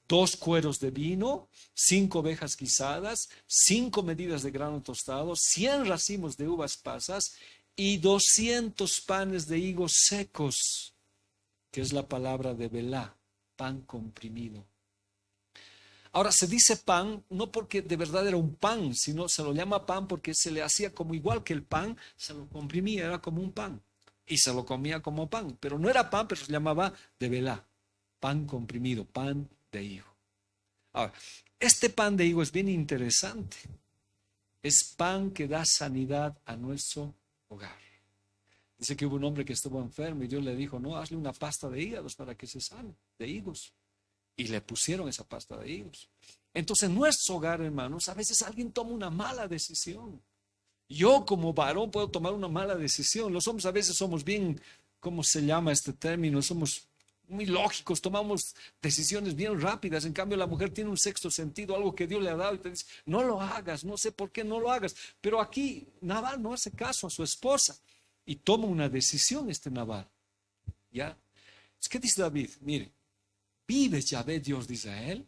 2 cueros de vino, 5 ovejas guisadas, 5 medidas de grano tostado, 100 racimos de uvas pasas y 200 panes de higos secos, que es la palabra de velá, pan comprimido. Ahora se dice pan no porque de verdad era un pan, sino se lo llama pan porque se le hacía como igual que el pan, se lo comprimía, era como un pan. Y se lo comía como pan, pero no era pan, pero se llamaba de velá, pan comprimido, pan de higo. Ahora, este pan de higo es bien interesante. Es pan que da sanidad a nuestro hogar. Dice que hubo un hombre que estuvo enfermo y Dios le dijo, no, hazle una pasta de hígados para que se sane, de higos. Y le pusieron esa pasta de higos. Entonces en nuestro hogar, hermanos, a veces alguien toma una mala decisión. Yo como varón puedo tomar una mala decisión. Los hombres a veces somos bien, ¿cómo se llama este término? Somos muy lógicos, tomamos decisiones bien rápidas. En cambio la mujer tiene un sexto sentido, algo que Dios le ha dado y te dice, no lo hagas, no sé por qué no lo hagas. Pero aquí Nabal no hace caso a su esposa y toma una decisión este Nabal. ¿Ya? ¿Qué dice David? Mire, vive Yahvé, Dios de Israel,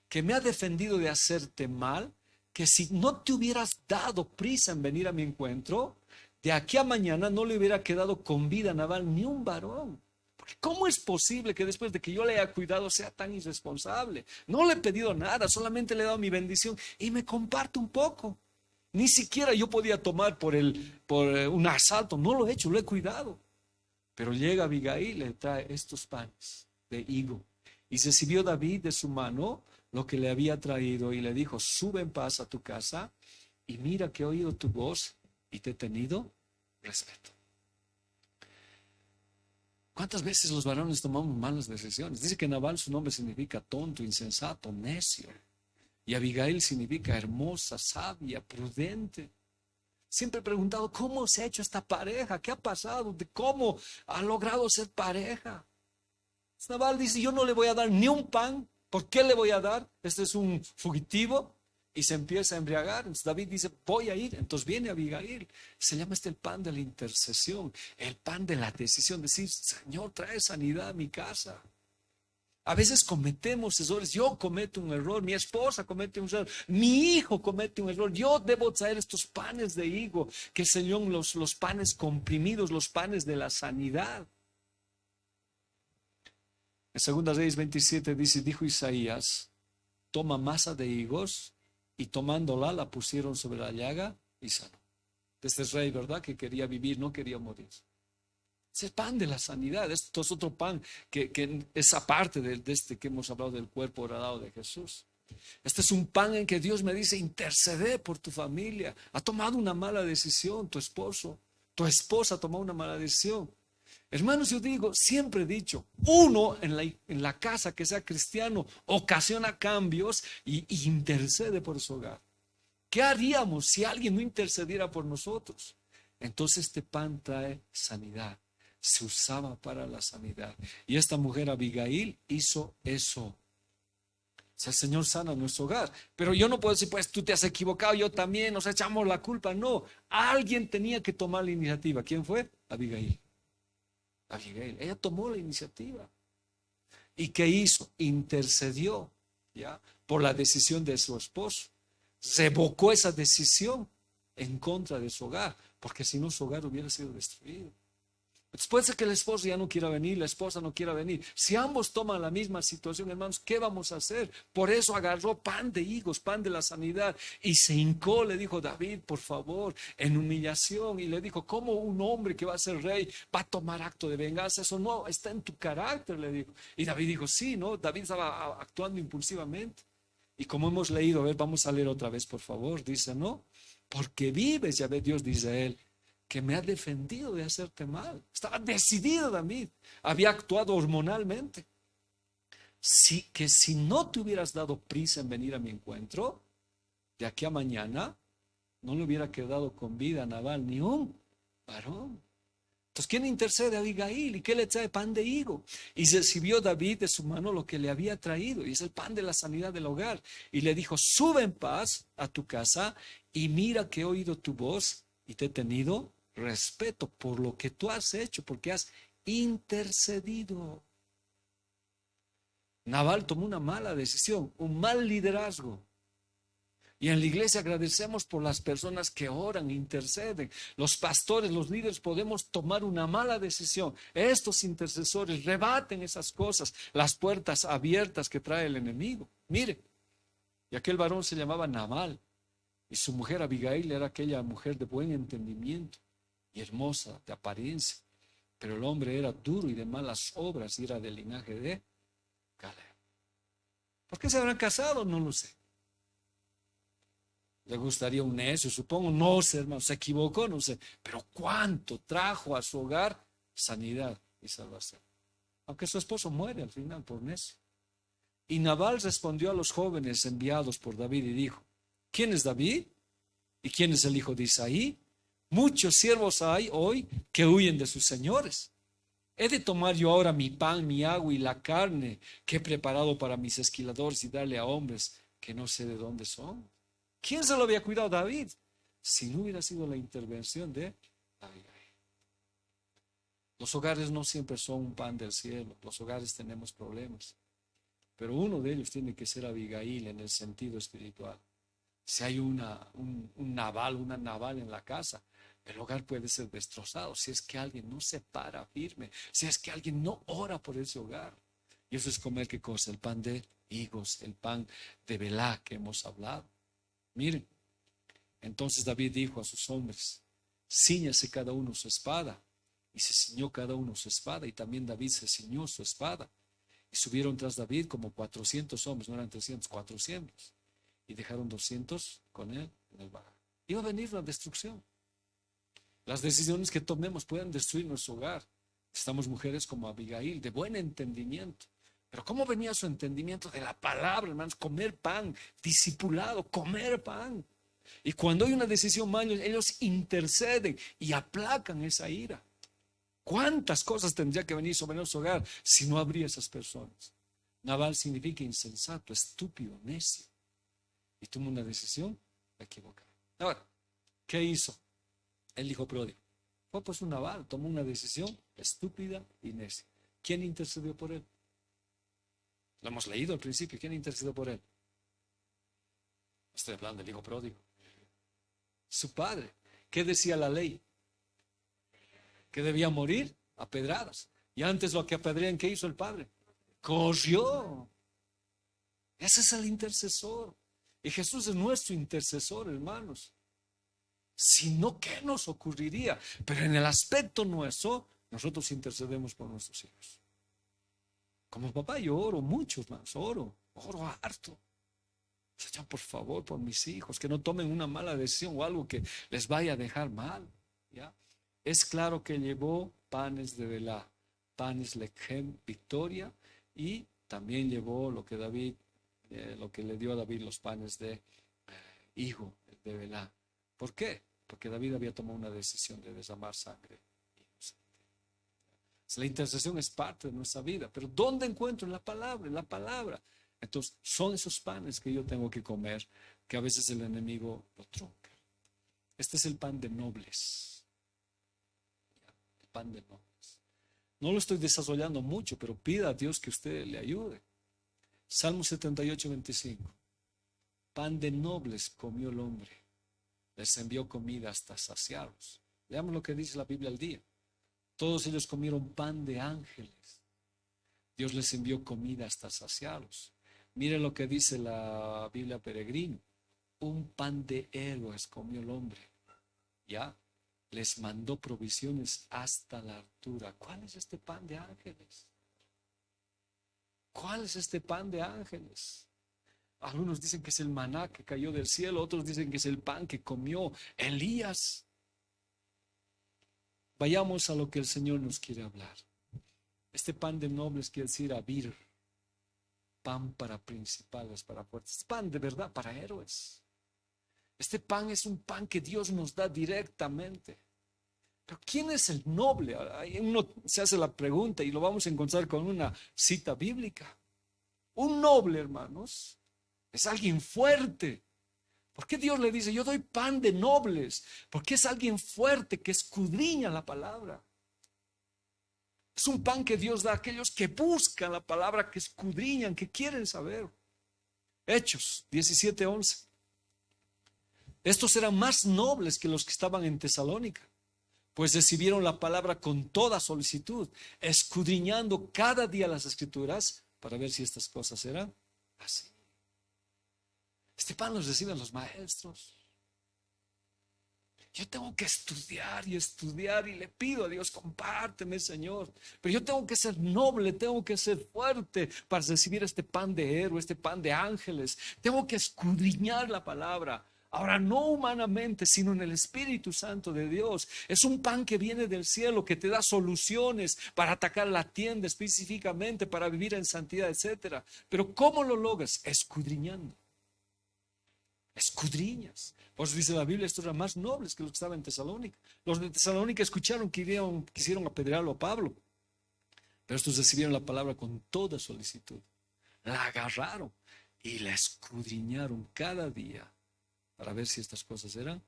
que me ha defendido de hacerte mal, que si no te hubieras dado prisa en venir a mi encuentro, de aquí a mañana no le hubiera quedado con vida a Nabal ni un varón. Porque ¿cómo es posible que después de que yo le haya cuidado sea tan irresponsable? No le he pedido nada, solamente le he dado mi bendición y me comparte un poco. Ni siquiera yo podía tomar por un asalto, no lo he hecho, lo he cuidado. Pero llega Abigail y le trae estos panes de higo. Y recibió David de su mano lo que le había traído y le dijo, sube en paz a tu casa y mira que he oído tu voz y te he tenido respeto. ¿Cuántas veces los varones tomamos malas decisiones? Dice que Nabal su nombre significa tonto, insensato, necio. Y Abigail significa hermosa, sabia, prudente. Siempre he preguntado, ¿cómo se ha hecho esta pareja? ¿Qué ha pasado? ¿De cómo ha logrado ser pareja? Nabal dice, yo no le voy a dar ni un pan. ¿Por qué le voy a dar? Este es un fugitivo. Y se empieza a embriagar. Entonces David dice, voy a ir. Entonces viene Abigail. Se llama el pan de la intercesión. El pan de la decisión. Decir, Señor, trae sanidad a mi casa. A veces cometemos errores. Yo cometo un error. Mi esposa comete un error. Mi hijo comete un error. Yo debo traer estos panes de higo. Que son los panes comprimidos. Los panes de la sanidad. En 2 Reyes 27 dice, dijo Isaías, toma masa de higos, y tomándola la pusieron sobre la llaga y sanó. Este rey, ¿verdad? Que quería vivir, no quería morir. Es el pan de la sanidad. Esto es otro pan que es aparte de este que hemos hablado del cuerpo horadado de Jesús. Este es un pan en que Dios me dice, intercede por tu familia. Ha tomado una mala decisión tu esposo, tu esposa ha tomado una mala decisión. Hermanos, yo digo, siempre he dicho, uno en la casa que sea cristiano ocasiona cambios y intercede por su hogar. ¿Qué haríamos si alguien no intercediera por nosotros? Entonces este pan trae sanidad. Se usaba para la sanidad. Y esta mujer Abigail hizo eso. O sea, el Señor sana nuestro hogar. Pero yo no puedo decir, pues tú te has equivocado, yo también, nos echamos la culpa. No, alguien tenía que tomar la iniciativa. ¿Quién fue? Abigail. Abigail, ella tomó la iniciativa. ¿Y qué hizo? Intercedió, ¿ya? Por la decisión de su esposo. Revocó esa decisión en contra de su hogar, porque si no su hogar hubiera sido destruido. Después de que el esposo ya no quiera venir, la esposa no quiera venir, si ambos toman la misma situación, hermanos, ¿qué vamos a hacer? Por eso agarró pan de higos, pan de la sanidad, y se hincó, le dijo David, por favor, en humillación, y le dijo, ¿cómo un hombre que va a ser rey va a tomar acto de venganza? Eso no está en tu carácter, le dijo. Y David dijo, sí, ¿no? David estaba actuando impulsivamente. Y como hemos leído, a ver, vamos a leer otra vez, por favor, dice, ¿no? Porque vives, ya ve Dios, dice él, que me ha defendido de hacerte mal. Estaba decidido David, había actuado hormonalmente. Que si no te hubieras dado prisa en venir a mi encuentro, de aquí a mañana, no le hubiera quedado con vida a Nabal ni un varón. Entonces, ¿quién intercede? Abigail. ¿Y qué le trae? Pan de higo. Y recibió David de su mano lo que le había traído, y es el pan de la sanidad del hogar. Y le dijo, sube en paz a tu casa, y mira que he oído tu voz y te he tenido respeto por lo que tú has hecho, porque has intercedido. Nabal tomó una mala decisión, un mal liderazgo. Y en la iglesia agradecemos por las personas que oran, interceden. Los pastores, los líderes podemos tomar una mala decisión. Estos intercesores rebaten esas cosas, las puertas abiertas que trae el enemigo. Mire, y aquel varón se llamaba Nabal, y su mujer Abigail era aquella mujer de buen entendimiento y hermosa de apariencia. Pero el hombre era duro y de malas obras, y era del linaje de Caleb. ¿Por qué se habrán casado? No lo sé. Le gustaría un necio, supongo, no sé, hermano, se equivocó, no sé, pero cuánto trajo a su hogar sanidad y salvación. Aunque su esposo muere al final por necio. Y Nabal respondió a los jóvenes enviados por David y dijo, ¿quién es David? ¿Y quién es el hijo de Isaí? Muchos siervos hay hoy que huyen de sus señores. ¿He de tomar yo ahora mi pan, mi agua y la carne que he preparado para mis esquiladores y darle a hombres que no sé de dónde son? ¿Quién se lo había cuidado? David. Si no hubiera sido la intervención de Abigail. Los hogares no siempre son un pan del cielo. Los hogares tenemos problemas. Pero uno de ellos tiene que ser Abigail en el sentido espiritual. Si hay un Nabal, una Nabal en la casa, el hogar puede ser destrozado si es que alguien no se para firme, si es que alguien no ora por ese hogar. Y eso es comer, ¿qué cosa? El pan de higos, el pan de Belá que hemos hablado. Miren, entonces David dijo a sus hombres, cíñase cada uno su espada. Y se ciñó cada uno su espada, y también David se ciñó su espada. Y subieron tras David como 400 hombres, no eran 300, 400. Y dejaron 200 con él en el valle. Iba a venir la destrucción. Las decisiones que tomemos pueden destruir nuestro hogar. Estamos mujeres como Abigail, de buen entendimiento. Pero ¿cómo venía su entendimiento de la palabra, hermanos? Comer pan, discipulado, comer pan. Y cuando hay una decisión mal, ellos interceden y aplacan esa ira. ¿Cuántas cosas tendría que venir sobre nuestro hogar si no habría esas personas? Nabal significa insensato, estúpido, necio. Y tomó una decisión equivocada. Ahora, ¿qué hizo el hijo pródigo? Fue pues un Nabal, tomó una decisión estúpida y necia. ¿Quién intercedió por él? Lo hemos leído al principio. ¿Quién intercedió por él? Estoy hablando del hijo pródigo. Su padre. ¿Qué decía la ley? Que debía morir a pedradas. Y antes lo que apedrean, ¿qué hizo el padre? corrió. Ese es el intercesor. Y Jesús es nuestro intercesor, hermanos. Si no, ¿qué nos ocurriría? Pero en el aspecto nuestro, nosotros intercedemos por nuestros hijos. Como papá, yo oro mucho, hermanos, oro harto. Señor, por favor, por mis hijos, que no tomen una mala decisión o algo que les vaya a dejar mal. ¿Ya? Es claro que llevó panes de Belá, panes Lechem, victoria, y también llevó lo que lo que le dio a David, los panes de higo de Belá. ¿Por qué? Porque David había tomado una decisión de derramar sangre inocente. La intercesión es parte de nuestra vida, pero ¿dónde encuentro? En la palabra, en la palabra. Entonces, son esos panes que yo tengo que comer, que a veces el enemigo lo trunca. Este es el pan de nobles. El pan de nobles. No lo estoy desarrollando mucho, pero pida a Dios que usted le ayude. Salmo 78, 25. Pan de nobles comió el hombre. Les envió comida hasta saciarlos. Leamos lo que dice la Biblia al día. Todos ellos comieron pan de ángeles. Dios les envió comida hasta saciarlos. Mire lo que dice la Biblia Peregrino. Un pan de héroes comió el hombre. Ya, les mandó provisiones hasta la altura. ¿Cuál es este pan de ángeles? ¿Cuál es este pan de ángeles? Algunos dicen que es el maná que cayó del cielo, otros dicen que es el pan que comió Elías. Vayamos a lo que el Señor nos quiere hablar. Este pan de nobles quiere decir abir, pan para principales, para fuertes, pan de verdad para héroes. Este pan es un pan que Dios nos da directamente. Pero ¿quién es el noble? Uno se hace la pregunta y lo vamos a encontrar con una cita bíblica. Un noble, hermanos, es alguien fuerte. ¿Por qué Dios le dice, yo doy pan de nobles? Porque es alguien fuerte que escudriña la palabra. Es un pan que Dios da a aquellos que buscan la palabra, que escudriñan, que quieren saber. Hechos 17:11. Estos eran más nobles que los que estaban en Tesalónica, pues recibieron la palabra con toda solicitud, escudriñando cada día las escrituras para ver si estas cosas eran así. Este pan los reciben los maestros. Yo tengo que estudiar y le pido a Dios, compárteme, Señor. Pero yo tengo que ser noble, tengo que ser fuerte para recibir este pan de héroe, este pan de ángeles. Tengo que escudriñar la palabra. Ahora, no humanamente, sino en el Espíritu Santo de Dios. Es un pan que viene del cielo, que te da soluciones para atacar la tienda específicamente, para vivir en santidad, etc. Pero ¿cómo lo logras? Escudriñando. Escudriñas. Por eso dice la Biblia, estos eran más nobles que los que estaban en Tesalónica. Los de Tesalónica escucharon que quisieron apedrearlo a Pablo, pero estos recibieron la palabra con toda solicitud. La agarraron y la escudriñaron cada día para ver si estas cosas eran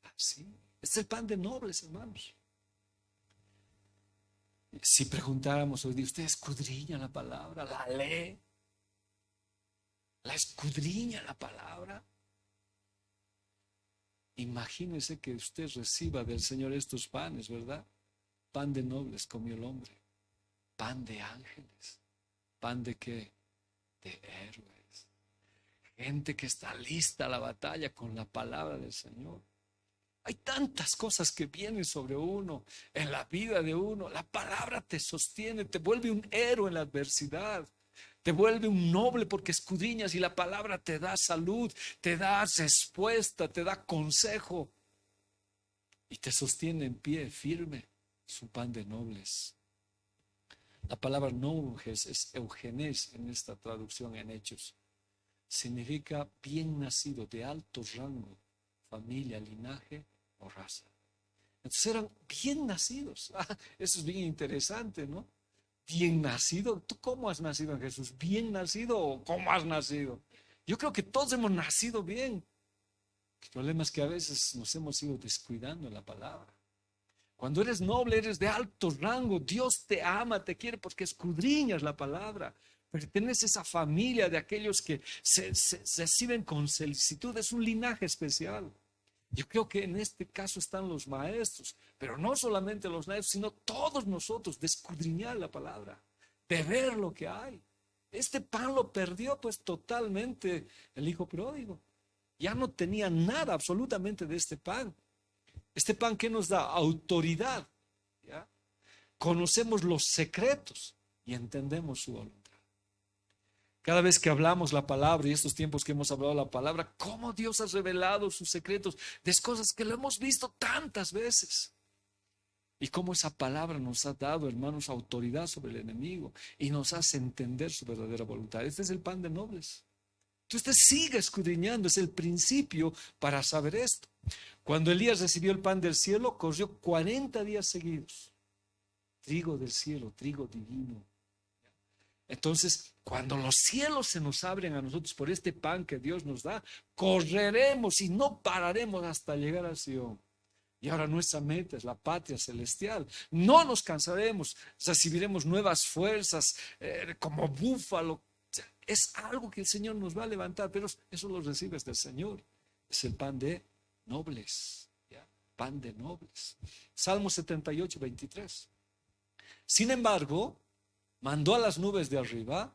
así. Este es el pan de nobles, hermanos. Si preguntáramos hoy día, ¿usted escudriña la palabra? ¿La lee? ¿La escudriña la palabra? Imagínese que usted reciba del Señor estos panes, ¿verdad? Pan de nobles comió el hombre. Pan de ángeles. ¿Pan de qué? De héroes. Gente que está lista a la batalla con la palabra del Señor. Hay tantas cosas que vienen sobre uno, en la vida de uno. La palabra te sostiene, te vuelve un héroe en la adversidad. Te vuelve un noble porque escudriñas y la palabra te da salud, te da respuesta, te da consejo y te sostiene en pie firme. Es un pan de nobles. La palabra nobles es eugenes en esta traducción en Hechos. Significa bien nacido, de alto rango, familia, linaje o raza. Entonces eran bien nacidos. Eso es bien interesante, ¿no? Bien nacido. ¿Tú cómo has nacido en Jesús? ¿Bien nacido o cómo has nacido? Yo creo que todos hemos nacido bien. El problema es que a veces nos hemos ido descuidando en la palabra. Cuando eres noble, eres de alto rango. Dios te ama, te quiere porque escudriñas la palabra. Perteneces a esa familia de aquellos que se reciben con solicitud. Es un linaje especial. Yo creo que en este caso están los maestros, pero no solamente los maestros, sino todos nosotros, de escudriñar la palabra, de ver lo que hay. Este pan lo perdió pues totalmente el hijo pródigo. Ya no tenía nada absolutamente de este pan. Este pan que nos da autoridad, ¿ya? Conocemos los secretos y entendemos su voluntad. Cada vez que hablamos la palabra y estos tiempos que hemos hablado la palabra, cómo Dios ha revelado sus secretos de cosas que lo hemos visto tantas veces. Y cómo esa palabra nos ha dado, hermanos, autoridad sobre el enemigo y nos hace entender su verdadera voluntad. Este es el pan de nobles. Entonces usted sigue escudriñando, es el principio para saber esto. Cuando Elías recibió el pan del cielo, corrió 40 días seguidos. Trigo del cielo, trigo divino. Entonces, cuando los cielos se nos abren a nosotros por este pan que Dios nos da, correremos y no pararemos hasta llegar a Sion. Y ahora nuestra meta es la patria celestial. No nos cansaremos, recibiremos nuevas fuerzas como búfalo. Es algo que el Señor nos va a levantar, pero eso lo recibes del Señor. Es el pan de nobles, ¿ya? Pan de nobles. Salmo 78, 23. Sin embargo, mandó a las nubes de arriba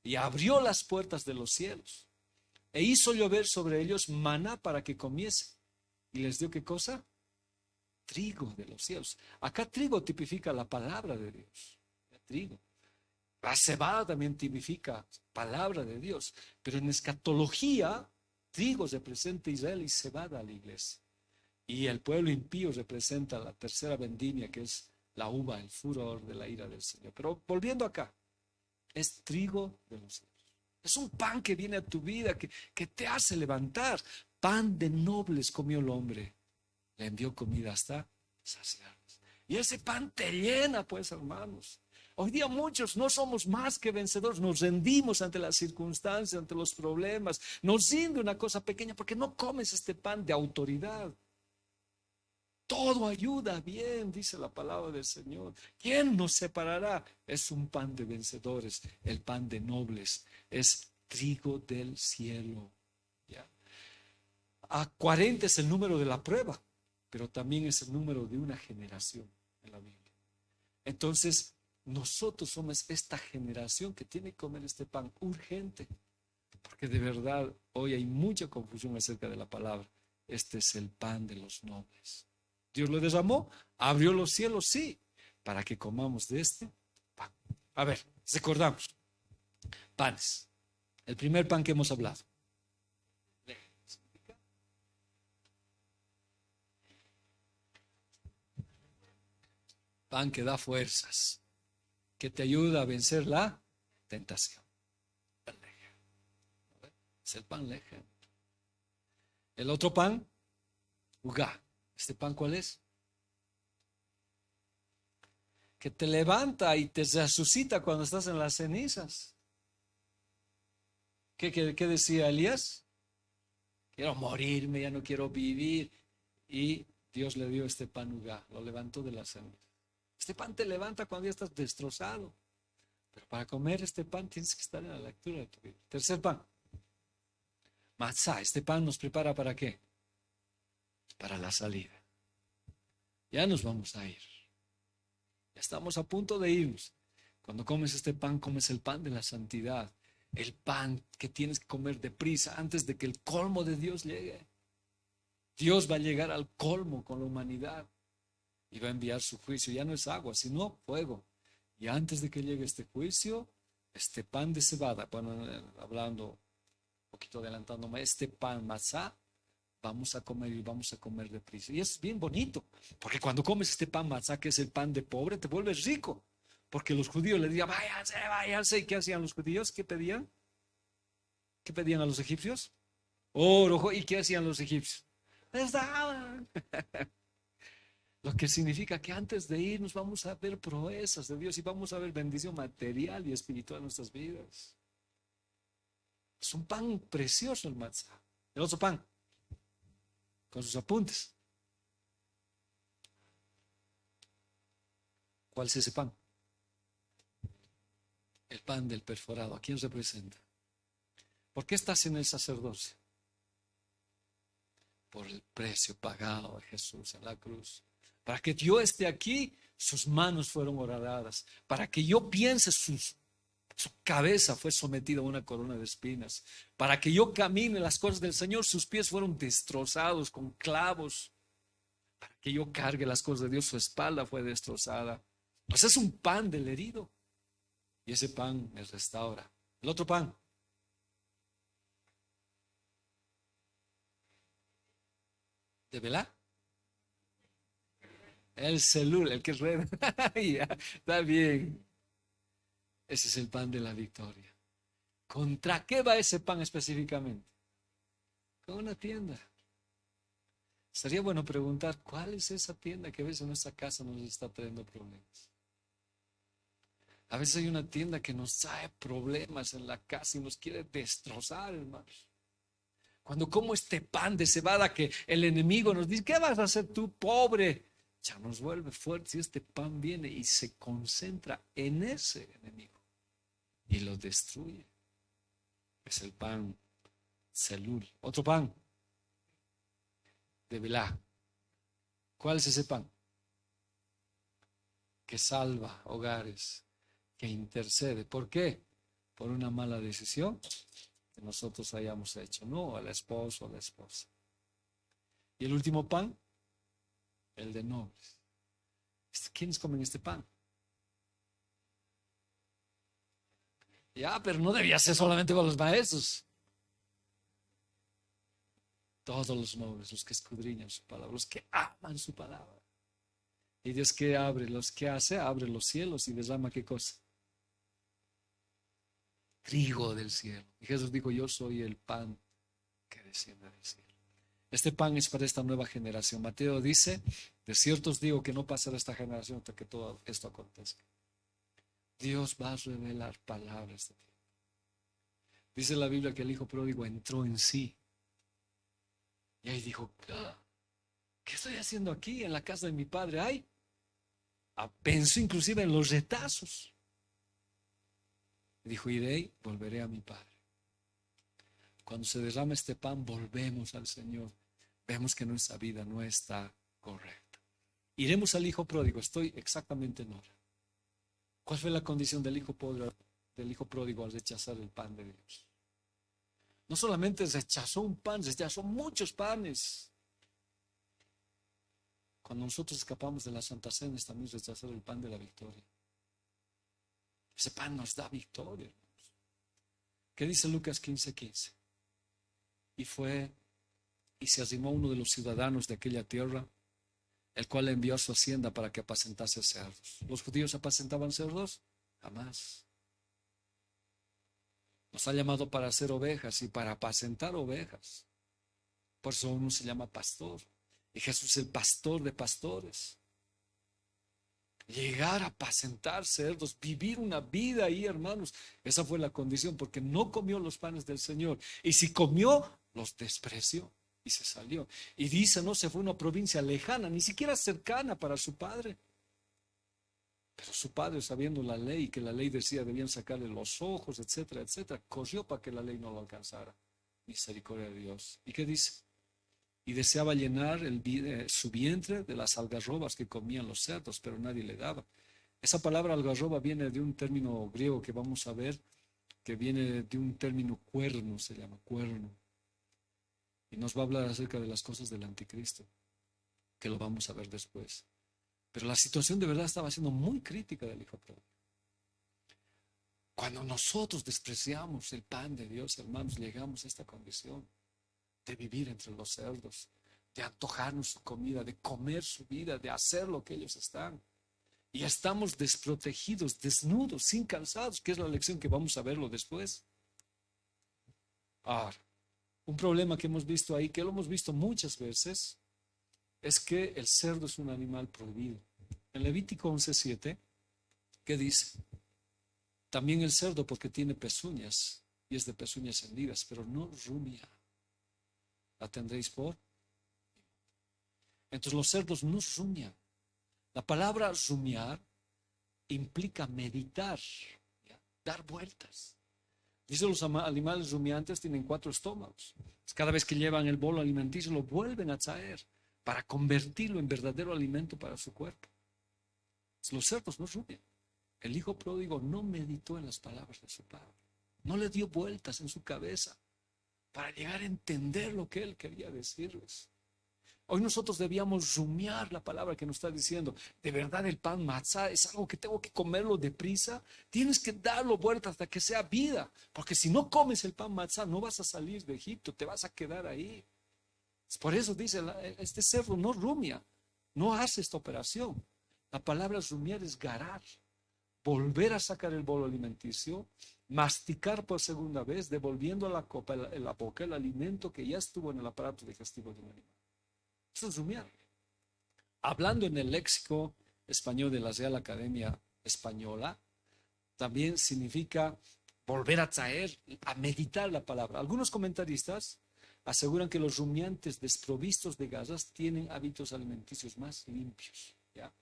y abrió las puertas de los cielos e hizo llover sobre ellos maná para que comiesen. ¿Y les dio qué cosa? Trigo de los cielos. Acá trigo tipifica la palabra de Dios. Trigo. La cebada también tipifica palabra de Dios. Pero en escatología, trigo representa a Israel y cebada a la iglesia. Y el pueblo impío representa la tercera vendimia, que es la uva, el furor de la ira del Señor. Pero volviendo acá, es trigo de los cielos. Es un pan que viene a tu vida, que te hace levantar. Pan de nobles comió el hombre. Le envió comida hasta saciarnos. Y ese pan te llena, pues, hermanos. Hoy día muchos no somos más que vencedores. Nos rendimos ante las circunstancias, ante los problemas. Nos rinde una cosa pequeña porque no comes este pan de autoridad. Todo ayuda bien, dice la palabra del Señor. ¿Quién nos separará? Es un pan de vencedores, el pan de nobles. Es trigo del cielo. ¿Ya? A 40 es el número de la prueba, pero también es el número de una generación en la Biblia. Entonces, nosotros somos esta generación que tiene que comer este pan urgente, porque de verdad hoy hay mucha confusión acerca de la palabra. Este es el pan de los nobles. Dios lo derramó, abrió los cielos, sí, para que comamos de este pan. A ver, recordamos. Panes. El primer pan que hemos hablado. Pan que da fuerzas, que te ayuda a vencer la tentación. Es el pan leje. El otro pan, ugá. ¿Este pan cuál es? Que te levanta y te resucita cuando estás en las cenizas. ¿Qué decía Elías? Quiero morirme, ya no quiero vivir. Y Dios le dio este pan ugá, lo levantó de las cenizas. Este pan te levanta cuando ya estás destrozado. Pero para comer este pan tienes que estar en la lectura de tu vida. Tercer pan, matzá. Este pan nos prepara ¿para qué? Para la salida. Ya nos vamos a ir. Ya estamos a punto de irnos. Cuando comes este pan, comes el pan de la santidad. El pan que tienes que comer deprisa antes de que el colmo de Dios llegue. Dios va a llegar al colmo con la humanidad y va a enviar su juicio. Ya no es agua, sino fuego. Y antes de que llegue este juicio, este pan de cebada, bueno, hablando un poquito adelantándome, este pan matzá, vamos a comer y vamos a comer deprisa. Y es bien bonito, porque cuando comes este pan matzá, que es el pan de pobre, te vuelves rico. Porque los judíos le decían, váyanse, váyanse. ¿Y qué hacían los judíos? ¿Qué pedían? ¿Qué pedían a los egipcios? Oro. ¿Y qué hacían los egipcios? Les daban. Lo que significa que antes de irnos vamos a ver proezas de Dios y vamos a ver bendición material y espiritual en nuestras vidas. Es un pan precioso el matzá. El otro pan, con sus apuntes. ¿Cuál es ese pan? El pan del perforado. ¿A quién representa? ¿Por qué estás en el sacerdocio? Por el precio pagado de Jesús en la cruz. Para que yo esté aquí, sus manos fueron horadadas. Para que yo piense sus Su cabeza fue sometida a una corona de espinas. Para que yo camine las cosas del Señor, sus pies fueron destrozados con clavos. Para que yo cargue las cosas de Dios, su espalda fue destrozada. Pues es un pan del herido. Y ese pan me restaura. El otro pan. ¿De Belá? El celul, el que es red. Ya, está bien. Ese es el pan de la victoria. ¿Contra qué va ese pan específicamente? Con una tienda. Sería bueno preguntar, ¿cuál es esa tienda que a veces en nuestra casa nos está trayendo problemas? A veces hay una tienda que nos trae problemas en la casa y nos quiere destrozar, hermanos. Cuando como este pan de cebada que el enemigo nos dice, ¿qué vas a hacer tú, pobre? Ya nos vuelve fuertes y este pan viene y se concentra en ese enemigo y lo destruye. Es el pan celul. Otro pan de Belá. ¿Cuál es ese pan? Que salva hogares, que intercede. ¿Por qué? Por una mala decisión que nosotros hayamos hecho, no al esposo o a la esposa. Y el último pan, el de nobles. ¿Quiénes comen este pan? Ya, pero no debía ser solamente con los maestros. Todos los nobles, los que escudriñan su palabra, los que aman su palabra. Y Dios que abre, los que hace, abre los cielos y derrama ¿qué cosa? Trigo del cielo. Y Jesús dijo, yo soy el pan que desciende del cielo. Este pan es para esta nueva generación. Mateo dice, de cierto os digo que no pasará esta generación hasta que todo esto acontezca. Dios va a revelar palabras de ti. Dice la Biblia que el hijo pródigo entró en sí. Y ahí dijo, ¿qué estoy haciendo aquí en la casa de mi padre? Ay, pensó inclusive en los retazos. Y dijo, iré y volveré a mi padre. Cuando se derrama este pan, volvemos al Señor. Vemos que nuestra vida no está correcta. Iremos al hijo pródigo. Estoy exactamente en hora. ¿Cuál fue la condición del hijo pródigo al rechazar el pan de Dios? No solamente rechazó un pan, rechazó muchos panes. Cuando nosotros escapamos de la Santa Cena, es también rechazar el pan de la victoria. Ese pan nos da victoria, hermanos. ¿Qué dice Lucas 15:15? Y fue y se arrimó uno de los ciudadanos de aquella tierra, el cual envió a su hacienda para que apacentase cerdos. ¿Los judíos apacentaban cerdos? Jamás. Nos ha llamado para hacer ovejas y para apacentar ovejas. Por eso uno se llama pastor. Y Jesús es el pastor de pastores. Llegar a apacentar cerdos, vivir una vida ahí, hermanos. Esa fue la condición, porque no comió los panes del Señor. Y si comió, los despreció y se salió. Y dice, no, se fue a una provincia lejana, ni siquiera cercana para su padre. Pero su padre, sabiendo la ley, que la ley decía debían sacarle los ojos, etcétera, etcétera, corrió para que la ley no lo alcanzara. Misericordia de Dios. ¿Y qué dice? Y deseaba llenar su vientre de las algarrobas que comían los cerdos, pero nadie le daba. Esa palabra algarroba viene de un término griego que vamos a ver, que viene de un término cuerno, se llama cuerno. Y nos va a hablar acerca de las cosas del anticristo, que lo vamos a ver después. Pero la situación de verdad estaba siendo muy crítica del hijo pródigo. Cuando nosotros despreciamos el pan de Dios, hermanos, llegamos a esta condición de vivir entre los cerdos, de antojarnos su comida, de comer su vida, de hacer lo que ellos están. Y estamos desprotegidos, desnudos, sin calzados, que es la lección que vamos a verlo después. Ahora, un problema que hemos visto ahí, que lo hemos visto muchas veces, es que el cerdo es un animal prohibido. En Levítico 11:7, ¿qué dice? También el cerdo, porque tiene pezuñas, y es de pezuñas hendidas, pero no rumia. La tendréis por. Entonces los cerdos no rumian. La palabra rumiar implica meditar, ¿ya? Dar vueltas. Dice, los animales rumiantes tienen 4 estómagos. Cada vez que llevan el bolo alimenticio lo vuelven a traer para convertirlo en verdadero alimento para su cuerpo. Los cerdos no rumian. El hijo pródigo no meditó en las palabras de su padre, no le dio vueltas en su cabeza para llegar a entender lo que él quería decirles. Hoy nosotros debíamos rumiar la palabra que nos está diciendo. De verdad el pan matzá es algo que tengo que comerlo deprisa. Tienes que darlo vuelta hasta que sea vida. Porque si no comes el pan matzá no vas a salir de Egipto, te vas a quedar ahí. Por eso dice, este cerdo no rumia, no hace esta operación. La palabra rumiar es garar, volver a sacar el bolo alimenticio, masticar por segunda vez, devolviendo a la copa, en la boca, el alimento que ya estuvo en el aparato digestivo de un animal. Eso es rumiar. Hablando en el léxico español de la Real Academia Española, también significa volver a traer, a meditar la palabra. Algunos comentaristas aseguran que los rumiantes desprovistos de garras tienen hábitos alimenticios más limpios, ¿ya?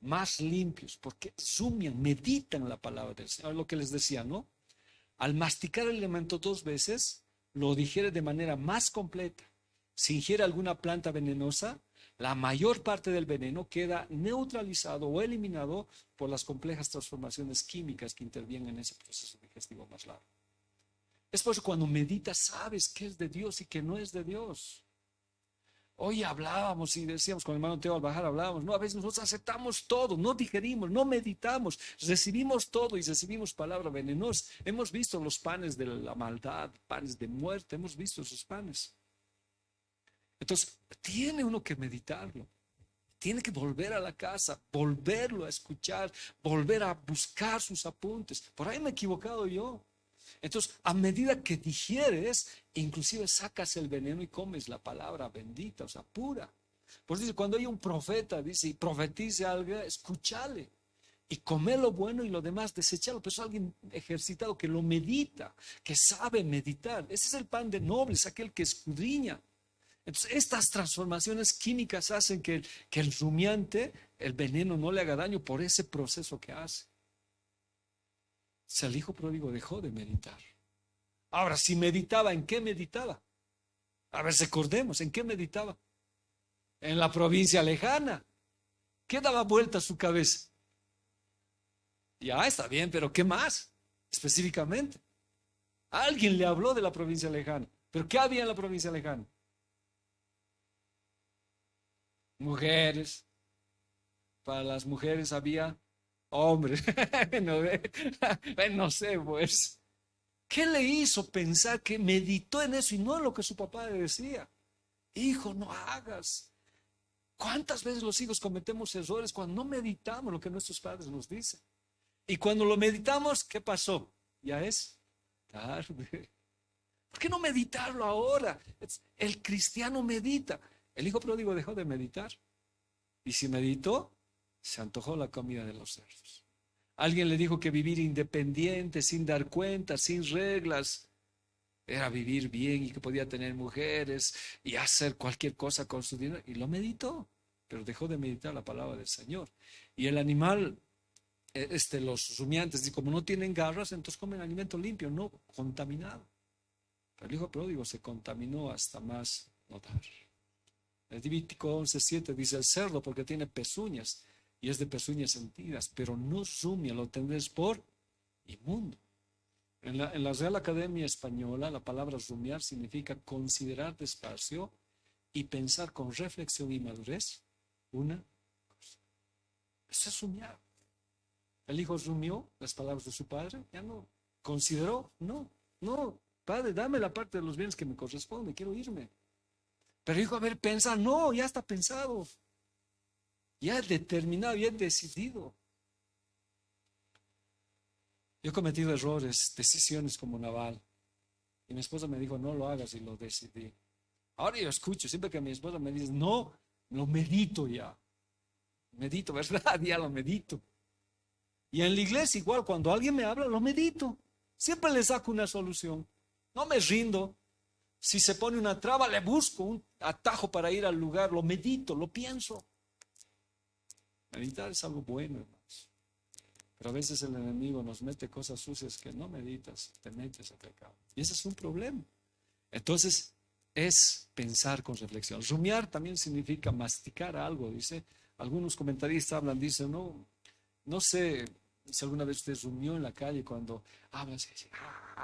Más limpios, porque rumian, meditan la palabra del Señor. Lo que les decía, ¿no? Al masticar el alimento 2 veces, lo digiere de manera más completa. Si ingiere alguna planta venenosa, la mayor parte del veneno queda neutralizado o eliminado por las complejas transformaciones químicas que intervienen en ese proceso digestivo más largo. Es por eso cuando meditas sabes qué es de Dios y qué no es de Dios. Hoy hablábamos y decíamos con el hermano Teo al bajar, hablábamos, no, a veces nosotros aceptamos todo, no digerimos, no meditamos, recibimos todo y recibimos palabra venenosa. Hemos visto los panes de la maldad, panes de muerte, hemos visto esos panes. Entonces, tiene uno que meditarlo, tiene que volver a la casa, volverlo a escuchar, volver a buscar sus apuntes. Por ahí me he equivocado yo. Entonces, a medida que digieres, inclusive sacas el veneno y comes la palabra bendita, o sea, pura. Pues dice, cuando hay un profeta, dice, y profetice algo, escúchale. Y comer lo bueno y lo demás, desecharlo. Pero es alguien ejercitado que lo medita, que sabe meditar. Ese es el pan de nobles, aquel que escudriña. Entonces, estas transformaciones químicas hacen que el rumiante, el veneno, no le haga daño por ese proceso que hace. Si el hijo pródigo dejó de meditar. Ahora, si meditaba, ¿en qué meditaba? A ver, recordemos, ¿en qué meditaba? En la provincia lejana. ¿Qué daba vuelta a su cabeza? Ya está bien, pero ¿qué más? Específicamente. Alguien le habló de la provincia lejana. ¿Pero qué había en la provincia lejana? Mujeres. Para las mujeres había hombres. No sé, pues. ¿Qué le hizo pensar que meditó en eso y no en lo que su papá le decía? Hijo, no hagas. ¿Cuántas veces los hijos cometemos errores cuando no meditamos lo que nuestros padres nos dicen? Y cuando lo meditamos, ¿qué pasó? Ya es tarde. ¿Por qué no meditarlo ahora? El cristiano medita. El hijo pródigo dejó de meditar. Y si meditó, se antojó la comida de los cerdos. Alguien le dijo que vivir independiente, sin dar cuenta, sin reglas, era vivir bien y que podía tener mujeres y hacer cualquier cosa con su dinero. Y lo meditó, pero dejó de meditar la palabra del Señor. Y el animal, los rumiantes, como no tienen garras, entonces comen alimento limpio, no contaminado. Pero el hijo pródigo se contaminó hasta más notar. El Levítico 11:7 dice, el cerdo porque tiene pezuñas y es de pezuñas sentidas, pero no rumia, lo tendréis por inmundo. En la Real Academia Española, la palabra rumiar significa considerar despacio y pensar con reflexión y madurez una cosa. Eso es rumiar. El hijo rumió las palabras de su padre, ya no consideró, no, padre, dame la parte de los bienes que me corresponde, quiero irme. Pero dijo, a ver, pensa, no, ya está pensado, ya determinado, ya decidido. Yo he cometido errores, decisiones como Naval. Y mi esposa me dijo, no lo hagas, y lo decidí. Ahora yo escucho, siempre que mi esposa me dice, no, lo medito ya. Medito, ¿verdad? Ya lo medito. Y en la iglesia igual, cuando alguien me habla, lo medito. Siempre le saco una solución. No me rindo. Si se pone una traba, le busco un atajo para ir al lugar, lo medito, lo pienso. Meditar es algo bueno, hermanos. Pero a veces el enemigo nos mete cosas sucias que no meditas, te metes a pecado. Y ese es un problema. Entonces, es pensar con reflexión. Rumiar también significa masticar algo, dice. Algunos comentaristas hablan, dicen, no sé, Si alguna vez usted rumió en la calle cuando hablas, y dice,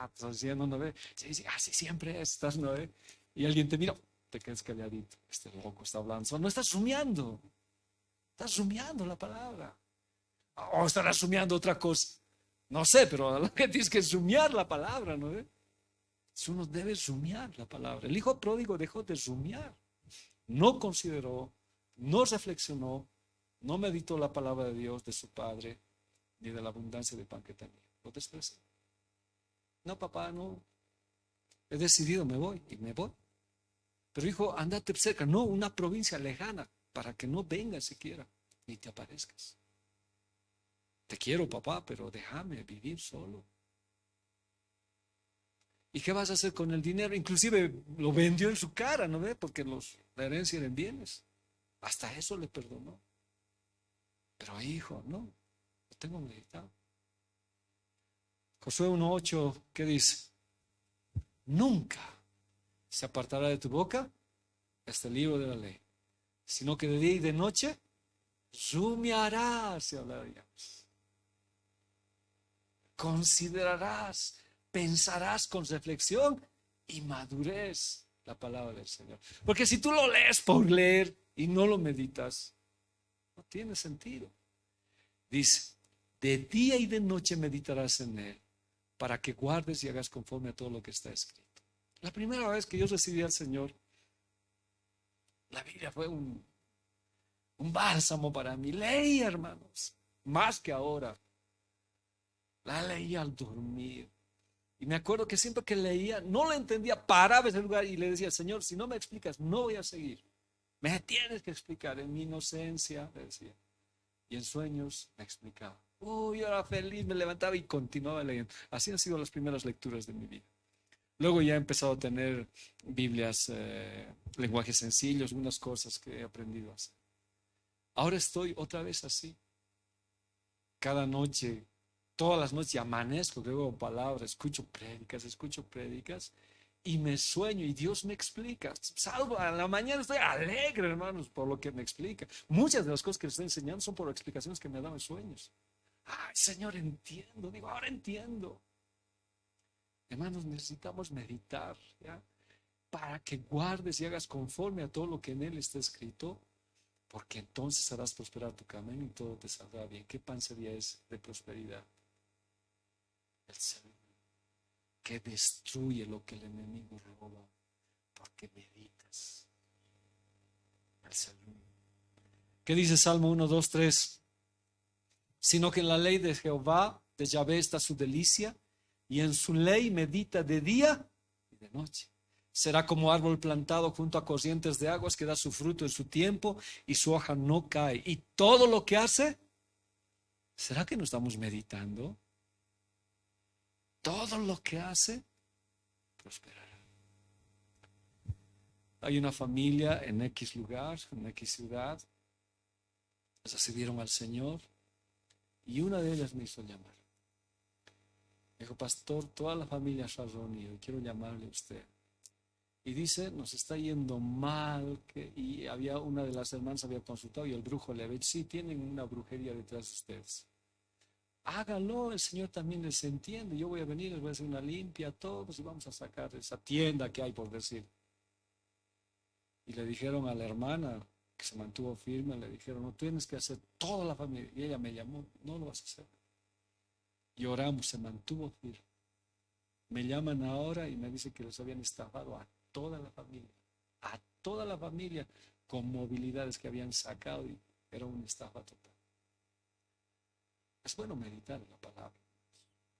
estás haciendo, ¿no ve? Sí, sí, así siempre estás, ¿no ve? Y alguien te mira, te quedas calladito. Este loco está hablando. No estás rumiando la palabra. O estarás rumiando otra cosa. No sé, pero lo que tienes que es rumiar la palabra, ¿no ve? Si uno debe rumiar la palabra. El hijo pródigo dejó de rumiar. No consideró, no reflexionó, no meditó la palabra de Dios, de su padre, ni de la abundancia de pan que tenía. Lo despreció. No, papá, no. He decidido, me voy y me voy. Pero hijo, andate cerca, no una provincia lejana, para que no vengas siquiera, ni te aparezcas. Te quiero, papá, pero déjame vivir solo. ¿Y qué vas a hacer con el dinero? Inclusive lo vendió en su cara, ¿no ve? Porque la herencia eran bienes. Hasta eso le perdonó. Pero hijo, no, lo tengo meditado. Josué 1:8, ¿qué dice? Nunca se apartará de tu boca este libro de la ley, sino que de día y de noche rumiarás y hablarías. Considerarás, pensarás con reflexión y madurez la palabra del Señor. Porque si tú lo lees por leer y no lo meditas, no tiene sentido. Dice, de día y de noche meditarás en él, para que guardes y hagas conforme a todo lo que está escrito. La primera vez que yo recibí al Señor, la Biblia fue un bálsamo para mí. Leí, hermanos, más que ahora. La leía al dormir. Y me acuerdo que siempre que leía, no lo entendía, paraba ese lugar y le decía, Señor, si no me explicas, no voy a seguir. Me tienes que explicar. En mi inocencia, le decía. Y en sueños me explicaba. Yo era feliz, me levantaba y continuaba leyendo. Así han sido las primeras lecturas de mi vida. Luego ya he empezado a tener Biblias, lenguajes sencillos, unas cosas que he aprendido a hacer. Ahora estoy otra vez así. Cada noche, todas las noches amanezco, veo palabras, escucho prédicas y me sueño y Dios me explica. Salvo a la mañana estoy alegre, hermanos, por lo que me explica. Muchas de las cosas que les estoy enseñando son por explicaciones que me dan en sueños. Ay, Señor, entiendo. Digo, ahora entiendo. Hermanos, necesitamos meditar, ¿ya? Para que guardes y hagas conforme a todo lo que en él está escrito, porque entonces harás prosperar tu camino y todo te saldrá bien. ¿Qué pan sería ese de prosperidad? El Señor, que destruye lo que el enemigo roba, porque meditas. El Señor. ¿Qué dice Salmo 1, 2, 3? Sino que en la ley de Jehová, de Yahvé, está su delicia, y en su ley medita de día y de noche. Será como árbol plantado junto a corrientes de aguas que da su fruto en su tiempo y su hoja no cae. Y todo lo que hace, ¿será que no estamos meditando? Todo lo que hace, prosperará. Hay una familia en X lugar, en X ciudad, recibieron al Señor y una de ellas me hizo llamar. Me dijo, pastor, toda la familia se ha reunido, quiero llamarle a usted. Y dice, nos está yendo mal, y había una de las hermanas había consultado y el brujo le había dicho, sí, tienen una brujería detrás de ustedes. Háganlo, el Señor también les entiende, yo voy a venir, les voy a hacer una limpia a todos y vamos a sacar esa tienda que hay, por decir. Y le dijeron a la hermana, que se mantuvo firme, le dijeron, no tienes que hacer toda la familia. Y ella me llamó, no lo vas a hacer. Y oramos, se mantuvo firme. Me llaman ahora y me dicen que les habían estafado a toda la familia, con movilidades que habían sacado y era una estafa total. Es bueno meditar en la palabra.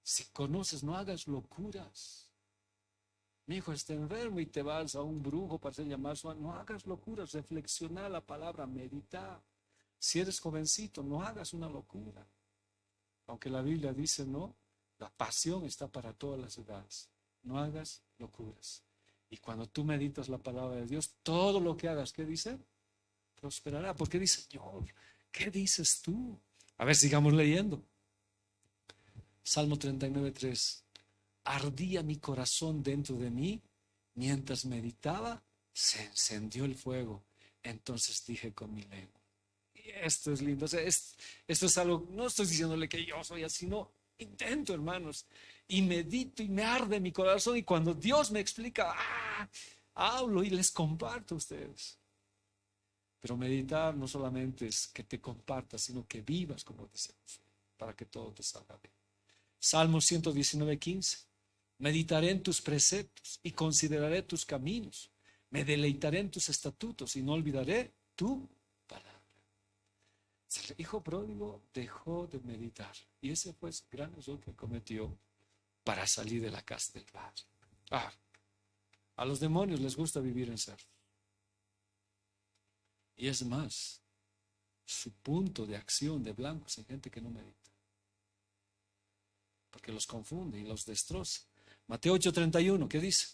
Si conoces, no hagas locuras. Mi hijo está enfermo y te vas a un brujo para hacer llamar su alma. No hagas locuras, reflexiona la palabra, medita. Si eres jovencito, no hagas una locura. Aunque la Biblia dice, no, la pasión está para todas las edades. No hagas locuras. Y cuando tú meditas la palabra de Dios, todo lo que hagas, ¿qué dice? Prosperará. Porque dice, Señor, ¿qué dices tú? A ver, sigamos leyendo. Salmo 39:3. Ardía mi corazón dentro de mí, mientras meditaba, se encendió el fuego. Entonces dije con mi lengua. esto es lindo. O sea, esto es algo, no estoy diciéndole que yo soy así, no, intento, hermanos, y medito y me arde mi corazón y cuando Dios me explica, hablo y les comparto a ustedes. Pero meditar no solamente es que te compartas, sino que vivas como decimos, para que todo te salga bien. Salmo 119:15. Meditaré en tus preceptos y consideraré tus caminos. Me deleitaré en tus estatutos y no olvidaré tu palabra. El hijo pródigo dejó de meditar y ese fue el gran error que cometió para salir de la casa del padre. A los demonios les gusta vivir en cerdos. Y es más, su punto de acción de blancos en gente que no medita. Porque los confunde y los destroza. Mateo 8:31, ¿qué dice?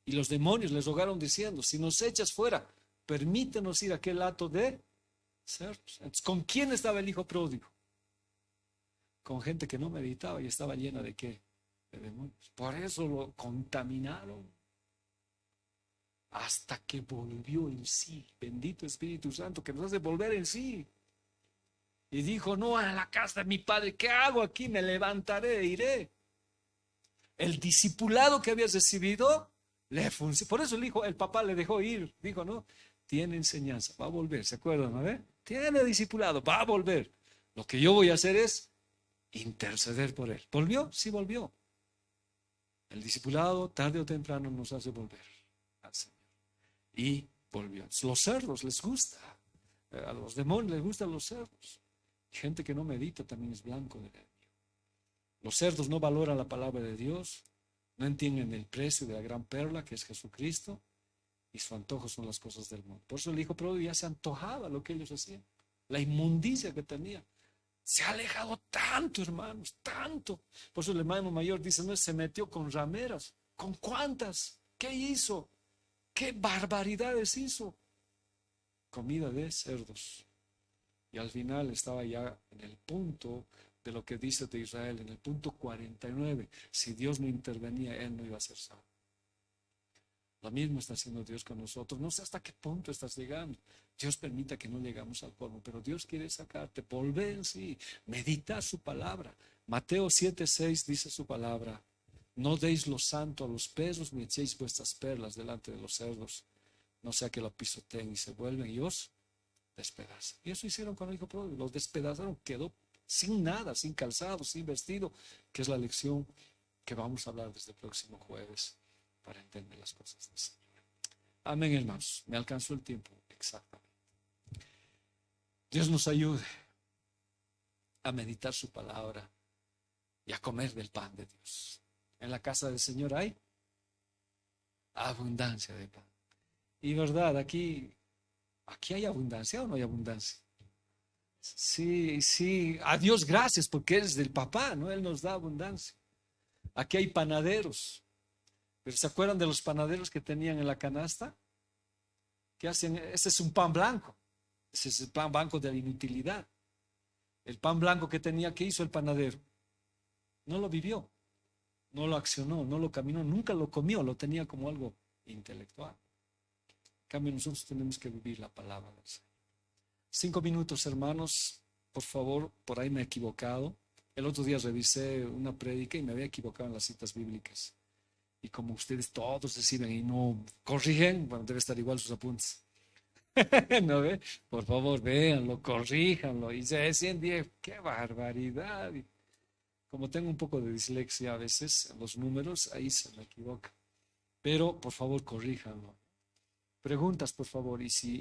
Y los demonios les rogaron diciendo, si nos echas fuera, permítenos ir a aquel hato de cerdos. Entonces, ¿con quién estaba el hijo pródigo? Con gente que no meditaba y estaba llena de ¿qué? De demonios. Por eso lo contaminaron. Hasta que volvió en sí. Bendito Espíritu Santo que nos hace volver en sí. Y dijo, no, a la casa de mi padre, ¿qué hago aquí? Me levantaré e iré. El discipulado que había recibido le funcionó. Por eso el papá le dejó ir. Dijo, no, tiene enseñanza, va a volver. ¿Se acuerdan? ¿No? Tiene discipulado, va a volver. Lo que yo voy a hacer es interceder por él. ¿Volvió? Sí, volvió. El discipulado, tarde o temprano, nos hace volver al Señor. Y volvió. Los cerdos les gusta. A los demonios les gustan los cerdos. Gente que no medita también es blanco de enemigo. Los cerdos no valoran la palabra de Dios, no entienden el precio de la gran perla que es Jesucristo y su antojo son las cosas del mundo. Por eso el hijo pródigo ya se antojaba lo que ellos hacían, la inmundicia que tenía. Se ha alejado tanto, hermanos, tanto. Por eso el hermano mayor dice, no, se metió con rameras. ¿Con cuántas? ¿Qué hizo? ¿Qué barbaridades hizo? Comida de cerdos. Y al final estaba ya en el punto de lo que dice de Israel, en el punto 49. Si Dios no intervenía, él no iba a ser salvo. Lo mismo está haciendo Dios con nosotros. No sé hasta qué punto estás llegando. Dios permita que no llegamos al colmo, pero Dios quiere sacarte. Volver en sí, meditar su palabra. Mateo 7:6 dice su palabra. No deis lo santo a los perros, ni echéis vuestras perlas delante de los cerdos, no sea que lo pisoteen y se vuelven y os despedazan. Y eso hicieron con el hijo pródigo. Los despedazaron, quedó sin nada, sin calzado, sin vestido, que es la lección que vamos a hablar desde el próximo jueves para entender las cosas del Señor. Amén, hermanos. Me alcanzó el tiempo exactamente. Dios nos ayude a meditar su palabra y a comer del pan de Dios. En la casa del Señor hay abundancia de pan. Y verdad, aquí hay abundancia o no hay abundancia. Sí, a Dios gracias porque es del papá, ¿no? Él nos da abundancia. Aquí hay panaderos. ¿Pero se acuerdan de los panaderos que tenían en la canasta? ¿Qué hacen? Ese es un pan blanco. Ese es el pan blanco de la inutilidad. El pan blanco que tenía, ¿qué hizo el panadero? No lo vivió, no lo accionó, no lo caminó, nunca lo comió, lo tenía como algo intelectual. En cambio, nosotros tenemos que vivir la palabra del Señor. 5 minutos, hermanos, por favor, por ahí me he equivocado. El otro día revisé una prédica y me había equivocado en las citas bíblicas. Y como ustedes todos reciben y no corrigen, bueno, debe estar igual sus apuntes. ¿No ve? Por favor, véanlo, corríjanlo. Y se decían, qué barbaridad. Y como tengo un poco de dislexia a veces en los números, ahí se me equivoca. Pero, por favor, corríjanlo. Preguntas, por favor, y si